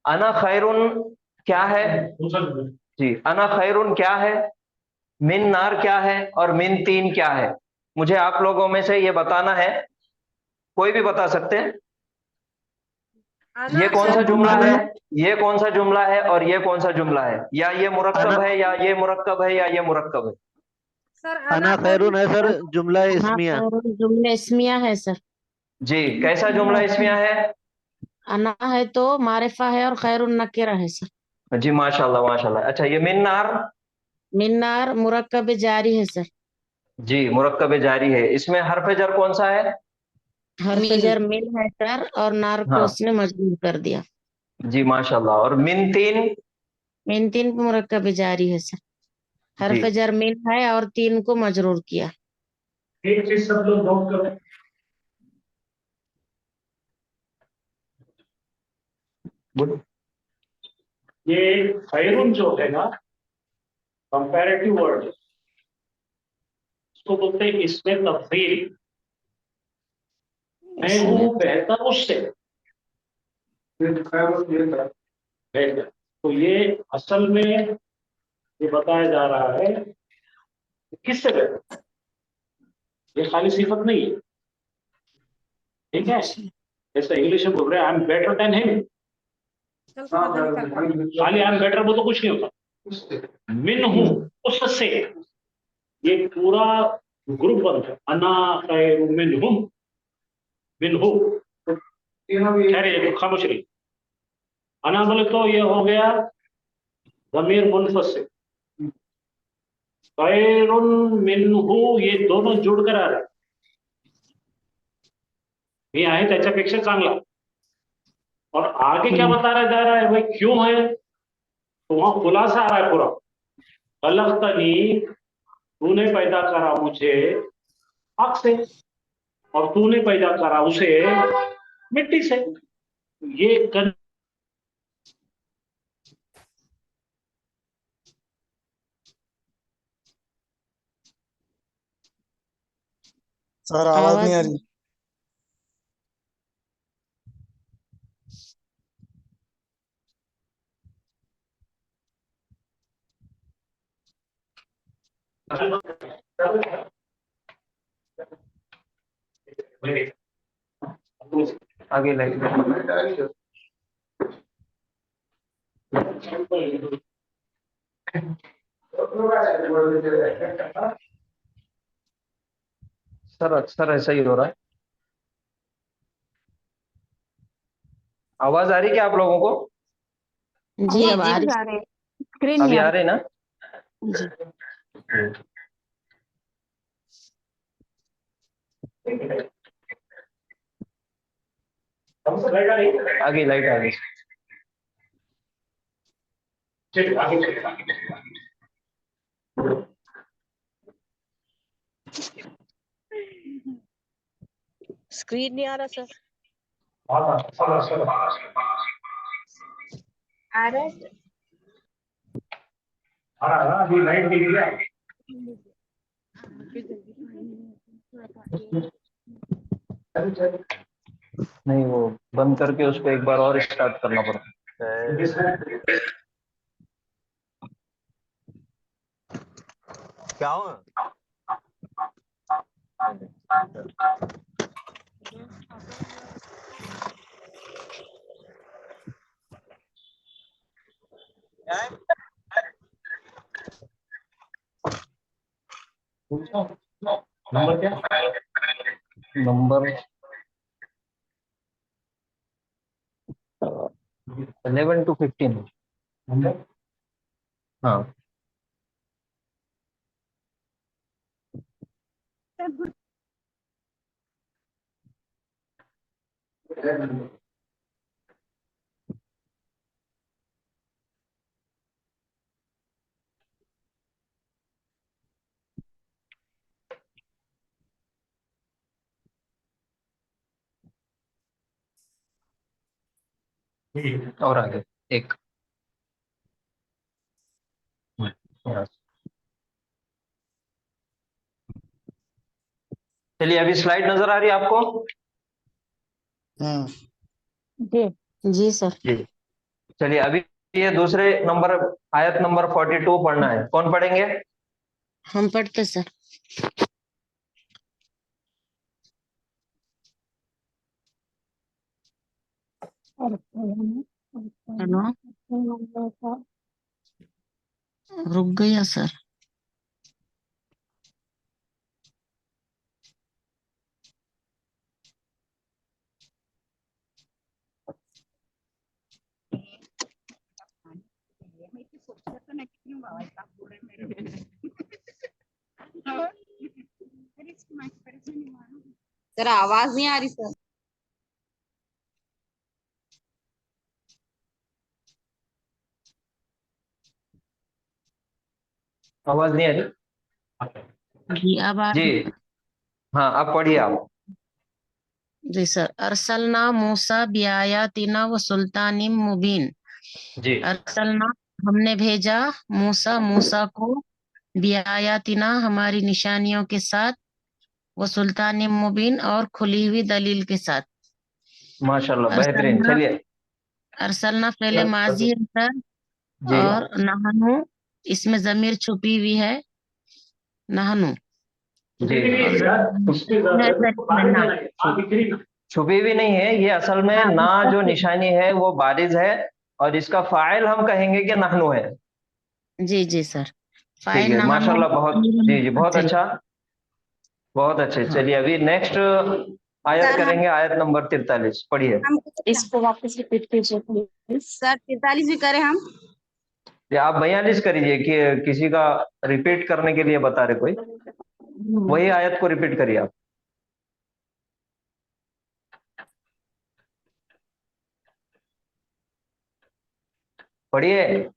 अना खैरुन क्या है? जी, अना खैरुन क्या है, मिन नार क्या है, और मिन तीन क्या है? मुझे आप लोगों में से ये बताना है। कोई भी बता सकते हैं ये कौन सा जुमला है, ये कौन सा जुमला है, और ये कौन सा जुमला है? या ये मुरक्कब है, या ये मुरक्कब है, या ये मुरक्कब है? सर अना खैरुन है सर जुमला इस्मिया। जुमले इस्मिया है सर। जी, कैसा जुमला इसमें है? अना है तो मारिफा है और खैरुन नकीरा है सर। जी माशाल्लाह माशाल्लाह। अच्छा, ये मिन्नार? मिन्नार मुरक्कब जारी है सर। जी, मुरक्कब जारी है। इसमें हरफ जर कौन सा है? हर्फ जर मिल है सर, और नार को हाँ उसने मजबूर कर दिया। जी माशाल्लाह। और मिन तीन? मिन तीन मुरक्कब जारी है सर। जी हर्फ जर मिल है और तीन को मजरूर किया। एक चीज सब लोग नोट करो, बोलो। ये खैरुन जो है ना, कंपैरेटिव वर्ड, उसको बोलते हैं इसमें तफसील। मैं हूँ बेहतर उससे बेहतर। तो ये असल में ये बताया जा रहा है कि किससे बेहतर, ये खाली सिफत नहीं है। ठीक है, जैसे इंग्लिश में बोल रहे हैं I am better than him, खाली आई एम बेटर वो तो कुछ नहीं होता। मिन हूँ पूरा ग्रुप बनता है, अना खैरुम मिनहुम मिनहु। खैर ये खामोश रही। अना बोले तो ये हो गया ज़मीर मुनफसिल, खैरुन मिनहु ये दोनों जुड़कर आ रहे, हे आहे त्याच्यापेक्षा चांगला। और आगे क्या बताया जा रहा है भाई, क्यों है, तो वहां खुलासा आ रहा है पूरा। खलक़तनी, तूने पैदा करा मुझे आग से, और तूने पैदा करा उसे मिट्टी से। ये सर आवाज नहीं आ रही। आगे लाइट सर अक्सर ऐसा ही हो रहा है। आवाज आ रही क्या आप लोगों को? जी अब आ रही। स्क्रीन अभी नहीं आ आ रही ना? जी आगे लाइट आ गई। स्क्रीन नहीं आ रहा सर। आ रहा है अभी लाइट गई है। नहीं वो बंद करके उसको एक बार और स्टार्ट करना पड़ता है। क्या हुआ? नंबर क्या? Number 11 to 15। हाँ और आगे एक चलिए अभी स्लाइड नजर आ रही है आपको? जी जी सर। जी चलिए अभी ये दूसरे नंबर आयत नंबर 42 पढ़ना है। कौन पढ़ेंगे? हम पढ़ते सर। हेलो रुक गया सर। सर आवाज नहीं आ रही सर। आवाज नहीं आ रही? जी अब आ जी हाँ अब पढ़िए आप। जी सर। अरसलना मूसा बिआयातिना व सुल्तानिम मुबीन। जी अरसलना हमने भेजा मूसा मूसा को बिआयातिना हमारी निशानियों के साथ व सुल्तानिम मुबीन और खुली हुई दलील के साथ। माशाल्लाह बेहतरीन। अरसलना चलिए अरसलना फेले माजी है सर। जी और नहनु इसमें जमीर छुपी हुई है नहनु। जी और छुपी भी नहीं है ये, असल में हाँ, ना जो निशानी है वो बारिज है और इसका फाइल हम कहेंगे कि नहनु है। जी जी सर। ठीक फाइल है, नहनु माशाल्लाह, बहुत, जी जी, बहुत अच्छा, अच्छा, बहुत अच्छे। हाँ। चलिए अभी नेक्स्ट आयत सर, करेंगे, आयत नंबर 43 पढ़िए। हम इसको वापस रिपीट कीजिए प्लीज। सर 43 भी करें हम? ये आप 42 करिए कि किसी का रिपीट करने के लिए बता रहे कोई, वही आयत को रिपीट करिए आप। पढ़िए।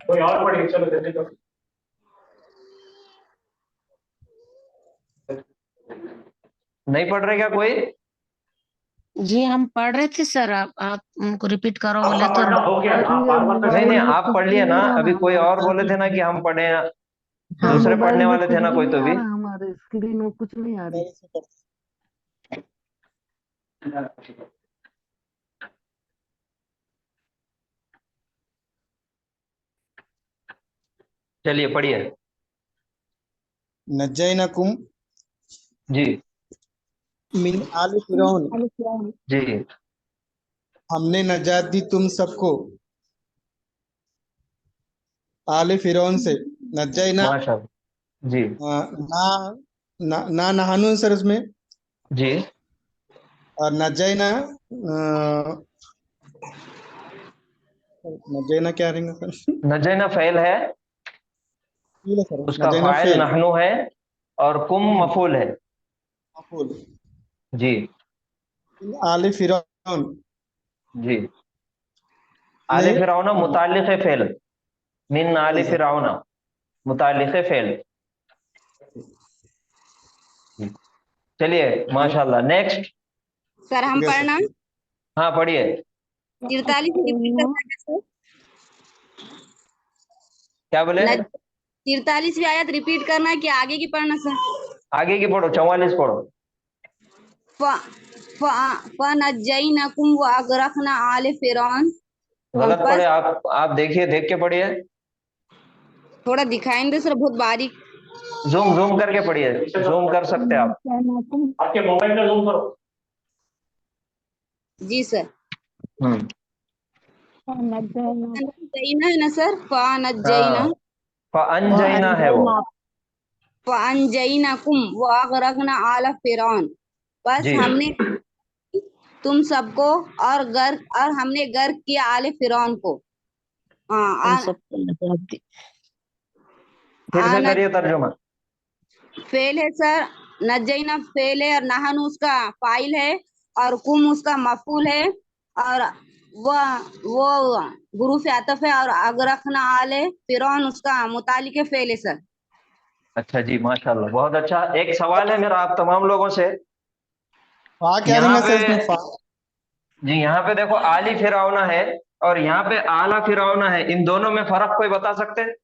कोई और पढ़िए, चलो जल्दी करो। नहीं पढ़ रहे क्या कोई? जी हम पढ़ रहे थे सर, आप उनको रिपीट करो बोले आपका तो। पढ़ना हो गया ना, बार बार नहीं नहीं, तो आप पढ़ लिए ना, अभी कोई और बोले थे ना कि हम पढ़े, हाँ। दूसरे मोबाइल पढ़ने में वाले कुछ थे ना भी कोई नहीं तो आ भी। रहा, हमारे स्क्रीन में कुछ नहीं आ रही। चलिए पढ़िए। नज्जैनकुम जी मिन आले फिरौन, जी हमने नजात दी तुम सबको आले फिरौन से। नज्जैना माशाल्लाह, जी ना ना नहानू सर उसमें, जी। और नज्जैना नज्जैना क्या रहेगा सर? नजैना फेल है, फील है सर, उसका नज्जैना फाइल फेल नहनु है, और कुम मफूल है। मफूल। जी मिन आले फिरौन जी। आले में फिरौना मुतालिक फेल, मिन आले सही सर। फिरौना मुतालिक फेल। चलिए माशाल्लाह, नेक्स्ट। सर हम ठीक है सर। पढ़ना हाँ पढ़िए। 43 रिपीट करना है सर। क्या बोले? 43वीं आयत रिपीट करना है कि आगे की पढ़ना सर? आगे की पढ़ो, 44 पढ़ो। फनज्जैनकुम व अगरकना आले फिरौन। गलत बस पढ़े आप देखिए, देख के पढ़िए, थोड़ा दिखाई दे सर, बहुत बारीक। जूम जूम करके पढ़िए, जूम कर सकते हैं आप। आपके मोबाइल में जूम करो। जी सर। हम्म, फनज्जैना है ना सर? फनज्जैना, अनजैना है वो। फअनजैनकुम व अगरकना आला फिरौन। बस जी हमने तुम सबको और हमने गर्क किया आले फिरौन को। उन हाँ, सबको नजात दी। फिर से आना करिए तर्जुमा। फेल है सर, नजैना फेल है, और नहन उसका फाइल है, और कुम उसका मफूल है, और वो हुरूफ आतफ है, और अगरकना आले फिरौन उसका मुतालिक फेल है सर। अच्छा जी, माशाल्लाह, बहुत अच्छा। एक सवाल है मेरा आप तमाम लोगों से। फा क्या यहाँ रहेगा पे, सर इसमें? फा जी यहाँ पे देखो, आली फिरौना है और यहाँ पे आला फिरौना है, इन दोनों में फर्क कोई बता सकते हैं?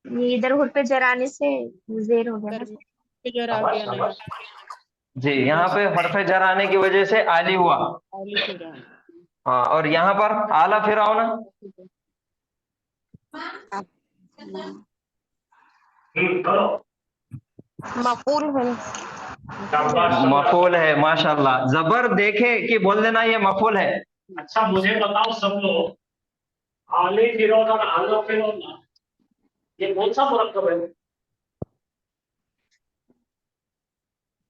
ये इधर हुर पे जराने से जेर हो गया ना। जी, यहाँ पे हरफे जर आने की वजह से आली हुआ। हाँ, और यहाँ पर आला फिरौना। करो। मफूल है। मफूल है, माशाल्लाह, जबर देखे कि बोल देना ये मफूल है। अच्छा मुझे बताओ सब लोग, आले फिरौन और आलो फिरौन, ये कौन सा मुरक्कब है?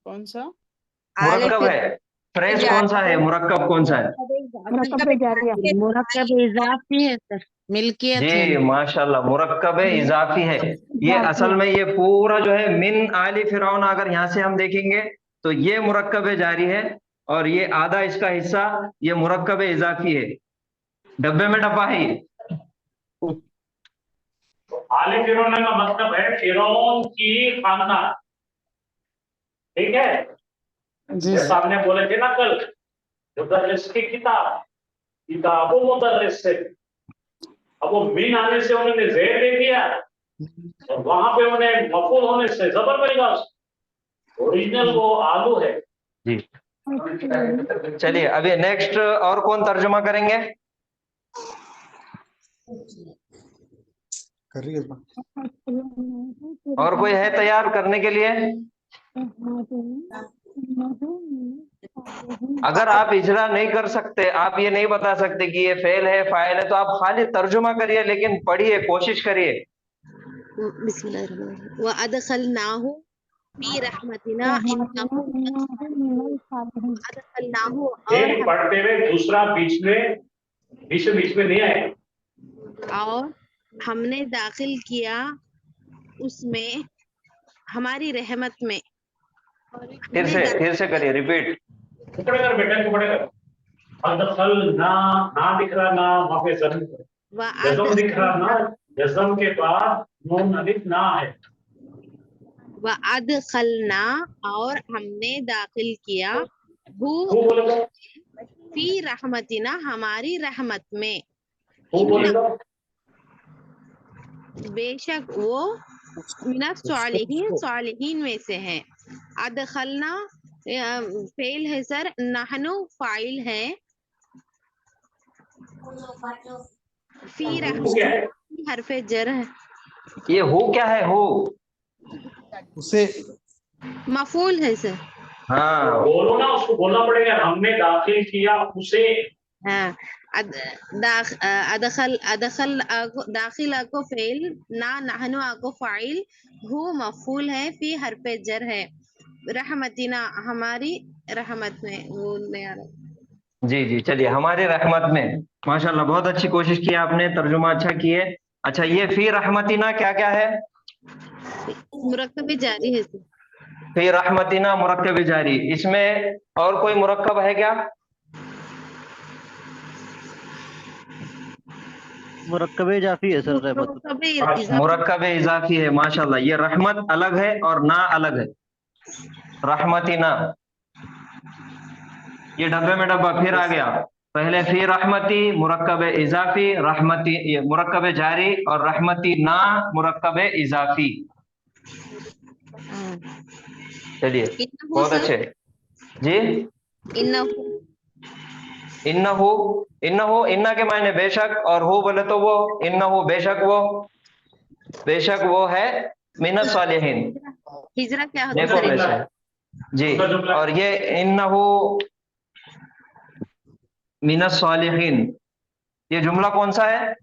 कौन सा? आले मुरक्कब है, फ्रेश कौन सा है, मुरक्कब कौन सा है? मुरक्कब इजाफी है सर, मिल्कियत है। जी माशाल्लाह, मुरक्कब इजाफी है। ये असल में ये पूरा जो है मिन आली फिरौन, अगर यहाँ से हम देखेंगे तो ये मुरक्कब जारी है, और ये आधा इसका हिस्सा ये मुरक्कब इजाफी है। डब्बे में डब्बा है ये। तो आले फिरौन का मतलब है फिरौन की खानदान, ठीक है? जी जैसा सर। आपने बोले थे ना कल, मुदर्रिस की किताबों मुदर्रिस से, अब वो मिन आने से उन्होंने जेर ले दिया, और वहां पे उन्हें मफूल होने से जबर बन गया। ओरिजिनल वो आलू है। जी चलिए अभी नेक्स्ट, और कौन तर्जुमा करेंगे? कर रही है और कोई है तैयार करने के लिए? अगर आप इजरा नहीं कर सकते, आप ये नहीं बता सकते कि ये फेल है फाइल है, तो आप खाली तर्जुमा करिए, लेकिन पढ़िए, कोशिश करिए। बिस्मिल्लाहिर्रहमानिर्रहीम व अदखलनाहु फी रहमतिना इन्नहु अदखलनाहु और एक पढ़ते हुए दूसरा बीच में नहीं आएगा। और हमने दाखिल किया उसमें हमारी रहमत में। फिर से करिए, रिपीट। टुकड़े कर बेटा, टुकड़े कर। अदखल ना दिख रहा, ना वहां पे जज़म दिख रहा ना, जज़म के बाद नून अलिफ ना है। व अदखलना और हमने दाखिल किया हु फी रहमतिना हमारी रहमत में। बेशक वो मिनस सालिहीन में से है। अदखलना फेल है सर, नहनु फाइल है, फी रहमतिना हरफे जर है। ये हो क्या है? हो उसे मफूल है सर। हाँ बोलो ना, उसको बोलना पड़ेगा, हमने दाखिल किया उसे। हाँ अदखल दाखिल को फेल, ना नहनु को फाइल, हु मफूल है, फी हरफे जर है, रहमतिना हमारी रहमत में। वो नहीं आ रहा। जी, चलिए, हमारी रहमत में। माशाल्लाह, बहुत अच्छी कोशिश की आपने, तर्जुमा अच्छा किए। अच्छा, ये फी रहमतिना क्या क्या है? मुरक्कब जारी है सर। फी रहमतिना मुरक्कब जारी, इसमें और कोई मुरक्कब है क्या? मुरक्कब इजाफी है सर रहमत। मुरक्कब इजाफी है, माशाल्लाह। ये रहमत अलग है और ना अलग है। रहमतिना, ये डब्बे में डब्बा फिर आ गया। पहले फी रहमती मुरक्कब इजाफी, रहमती ये मुरक्कब जारी, और रहमती ना मुरक्कब इजाफी। चलिए, बहुत अच्छे जी। इन्नहु इन्ना के मायने बेशक, और हो बोले तो वो, इन्नहु बेशक वो है मिनस सालिहीन, हिजरा क्या होता नेकों में से। जी, और ये इन्नहु मिनस सालिहीन, ये जुमला कौन सा है?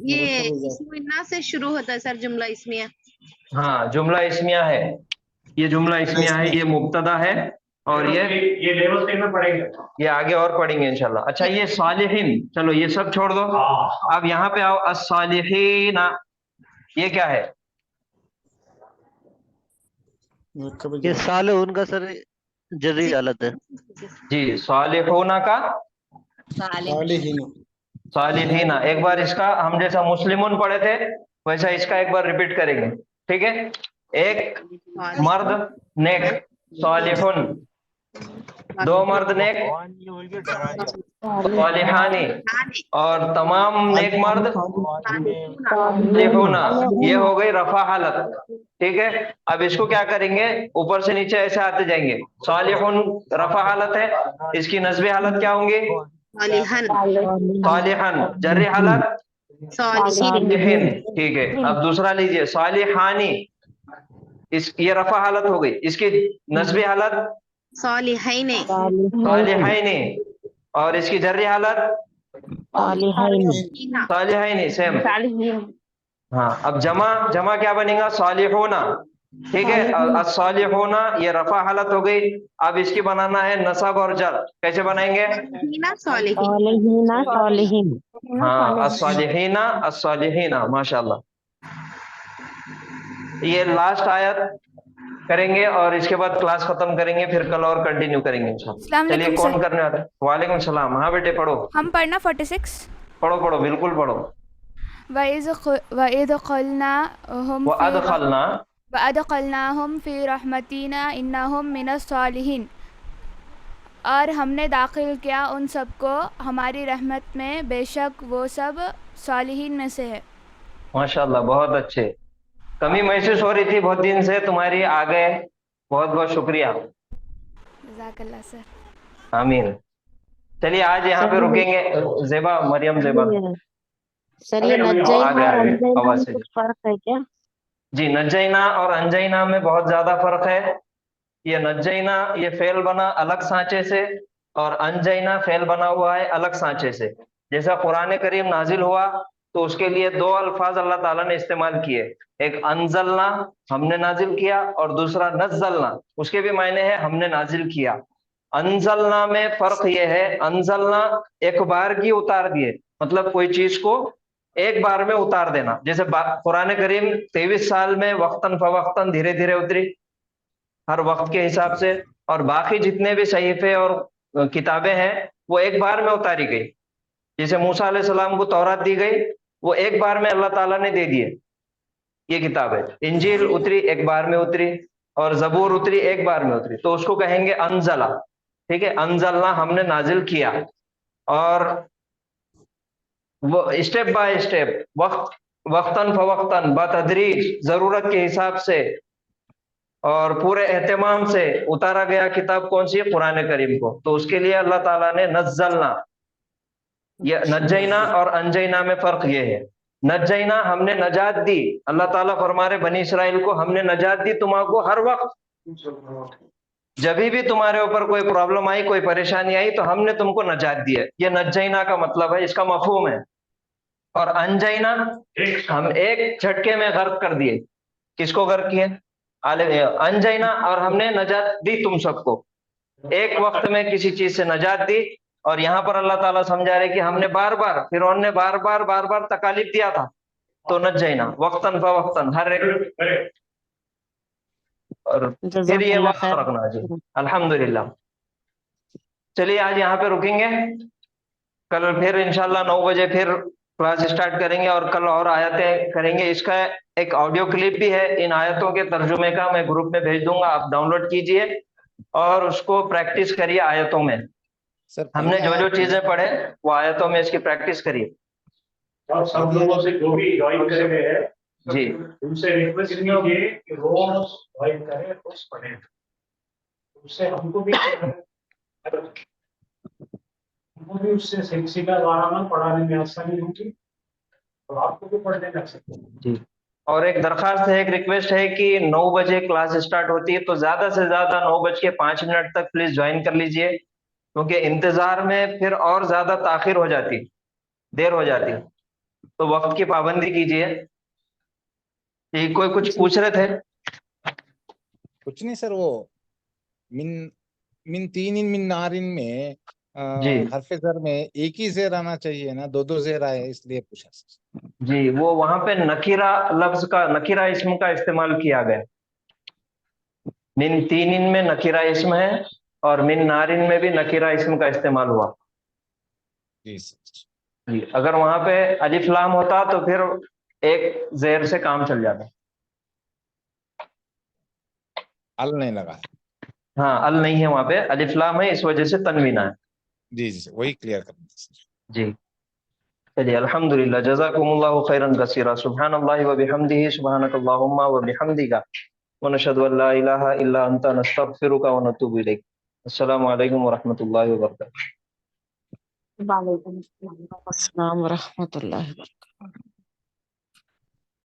ये इस्मिया से शुरू होता है सर, जुमला इस्मिया। हाँ, जुमला इस्मिया है, ये जुमला इस्मिया है, ये मुब्तदा है, और ये लेवल 3 में पढ़ेंगे, ये आगे और पढ़ेंगे इंशाल्लाह। अच्छा, ये सालिहीन, चलो ये सब छोड़ दो, अब यहाँ पे आओ। अस्सालिहीना, ये क्या है? ये साले उनका सर जर्री हालत है जी। सालिहूना का सालिहीना, एक बार इसका हम जैसा मुस्लिमून पढ़े थे वैसा इसका एक बार रिपीट करेंगे, ठीक है? एक मर्द नेक सालिहुन, दो मर्द नेक सालिहानी, और तमाम नेक मर्द सालिहुना। ये हो गई रफा हालत, ठीक है? अब इसको क्या करेंगे, ऊपर से नीचे ऐसे आते जाएंगे। सालिहुन रफा हालत है, इसकी नस्बी हालत क्या होंगी? सालिहन। जर्री हालत सालिहीन, ठीक है? अब दूसरा लीजिए, सालिहानी, ये रफा हालत हो गई, इसकी नस्बी हालत सालिहैने, और इसकी जर्री हालत सालिहैनी, सेम। हाँ, अब जमा क्या बनेगा? सालिहूना, ठीक है? अस्सालिहूना ये रफा हालत हो गई। अब इसकी बनाना है नसब और जर, कैसे बनाएंगे? हाँ, अस्सालिहीना, माशाल्लाह। ये लास्ट आयत करेंगे और इसके बाद क्लास खत्म करेंगे, फिर कल और कंटिन्यू करेंगे इंशाल्लाह। चलिए, कौन करने वाला है? वालेकुम सलाम। हाँ बेटे, पढ़ो। हम पढ़ना 46। पढ़ो, बिल्कुल पढ़ो। वअदखलनाहुम फी रहमतिना इन्नहुम मिनस सालिहीन, और हमने दाखिल किया उन सबको हमारी रहमत में, बेशक वो सब सालिहीन में से है। माशाल्लाह, बहुत अच्छे। कमी महसूस हो रही थी बहुत दिन से, तुम्हारी आ गए, बहुत बहुत शुक्रिया। जज़ाकल्लाह सर। आमीन। चलिए, आज यहाँ पे रुकेंगे। ज़ेबा, मरियम ज़ेबा, सर ये नज्जैना और अंजैना में कुछ फर्क है क्या? जी, नज्जैना और अंजैना में बहुत ज्यादा फर्क है। ये नज्जैना ये फेल बना अलग सांचे से और अनजैना फेल बना हुआ है अलग सांचे से। जैसा कुरान करीम नाजिल हुआ तो उसके लिए दो अल्फाज अल्लाह ताला ने इस्तेमाल किए, एक अनजलना हमने नाजिल किया और दूसरा नज़लना, उसके भी मायने है हमने नाजिल किया। अनजलना में फर्क यह है, अनजलना एक बार की उतार दिए, मतलब कोई चीज को एक बार में उतार देना। जैसे कुरान करीम 23 साल में वक्तन फवक्तन धीरे धीरे उतरी हर वक्त के हिसाब से, और बाकी जितने भी सहीफे और किताबें हैं वो एक बार में उतारी गई। जैसे मूसा अलैहिस्सलाम को तौरात दी गई, वो एक बार में अल्लाह ताला ने दे दिए ये किताबें। इंजील उतरी एक बार में उतरी और जबूर उतरी एक बार में उतरी, तो उसको कहेंगे अनजला। ठीक है, अनजलना हमने नाजिल किया। और वो स्टेप बाय स्टेप वक्तन फवक्तन बतदरीज जरूरत के हिसाब से और पूरे एहतमाम से उतारा गया किताब कौन सी है? कुरान करीम को। तो उसके लिए अल्लाह ताला ने नज़लना, ये नज्जैना और अनजैना में फर्क ये है। नज्जैना हमने नजात दी, अल्लाह ताला फरमा रहे बनी इसराइल को हमने नजात दी तुमको हर वक्त, जब भी तुम्हारे ऊपर कोई प्रॉब्लम आई कोई परेशानी आई तो हमने तुमको नजात दी है। ये नज्जैना का मतलब है, इसका मफहूम है। और अनजैना हम एक झटके में गर्क कर दिए। किसको गर्क किए? अनजैना, और हमने नजात दी तुम सबको, एक वक्त में किसी चीज से नजात दी। और यहाँ पर अल्लाह ताला समझा रहे कि हमने बार बार, फिरौन ने बार बार तकालीफ दिया था, तो नज्जैना वक्तन फवक्तन हर एक। और फिर ये वक्त रखना जी। अल्हम्दुलिल्लाह। चलिए आज यहाँ पे रुकेंगे, कल फिर इंशाल्लाह 9 बजे फिर क्लास स्टार्ट करेंगे और कल और आयतें करेंगे। इसका एक ऑडियो क्लिप भी है इन आयतों के तर्जुमे का, मैं ग्रुप में भेज दूंगा, आप डाउनलोड कीजिए और उसको प्रैक्टिस करिए आयतों में। सर हमने जो जो चीजें पढ़े वो आयतों में इसकी प्रैक्टिस करिए। और सब लोगों से जो भी ज्वाइन करे हुए हैं जी, उनसे रिक्वेस्ट कीजिए कि रोज ज्वाइन करें, रोज पढ़ें, उससे हमको भी उससे शिक्षिका द्वारा में पढ़ाने में आसानी होगी और आपको भी पढ़ने लग सकते हैं जी। और एक दरखास्त है, एक रिक्वेस्ट है कि 9 बजे क्लास स्टार्ट होती है तो ज्यादा से ज्यादा 9:05 तक प्लीज ज्वाइन कर लीजिए, क्योंकि इंतजार में फिर और ज्यादा ताखिर हो जाती, देर हो जाती, तो वक्त की पाबंदी कीजिए। कोई कुछ पूछ रहे थे? कुछ नहीं सर, वो मिन तीन मिन नारिन में जी हरफ ज़र में एक ही ज़ेर आना चाहिए ना, दो ज़ेर आए इसलिए पूछा सर। जी, वो वहां पे नकीरा लफ्ज का, नकीरा इस्म का इस्तेमाल किया गया। मिन तीनिन में नकीरा इस्म है और मिन नारिन में भी नकीरा इस्म का इस्तेमाल हुआ। जी सर। जी, अगर वहां पे अलिफ लाम होता तो फिर एक जेर से काम चल जाता। अल नहीं लगा है। हाँ, अल नहीं है वहां पे, अलिफ लाम है, इस वजह से तनवीना है। जी जी वही क्लियर करना सर। जी चलिए, अल्हम्दुलिल्लाह, जज़ाकुमुल्लाहु खैरन कसीरा, सुब्हानल्लाहि व बिहम्दिही, सुब्हानकल्लाहुम्मा व बिहम्दिका, व नशहदु अल्ला इलाहा इल्ला अंता, नस्तगफिरुका व नतूबु इलैक। अस्सलामु अलैकुम व रहमतुल्लाहि व बरकातुहू। वालेकुम अस्सलाम व रहमतुल्लाहि व बरकातुहू।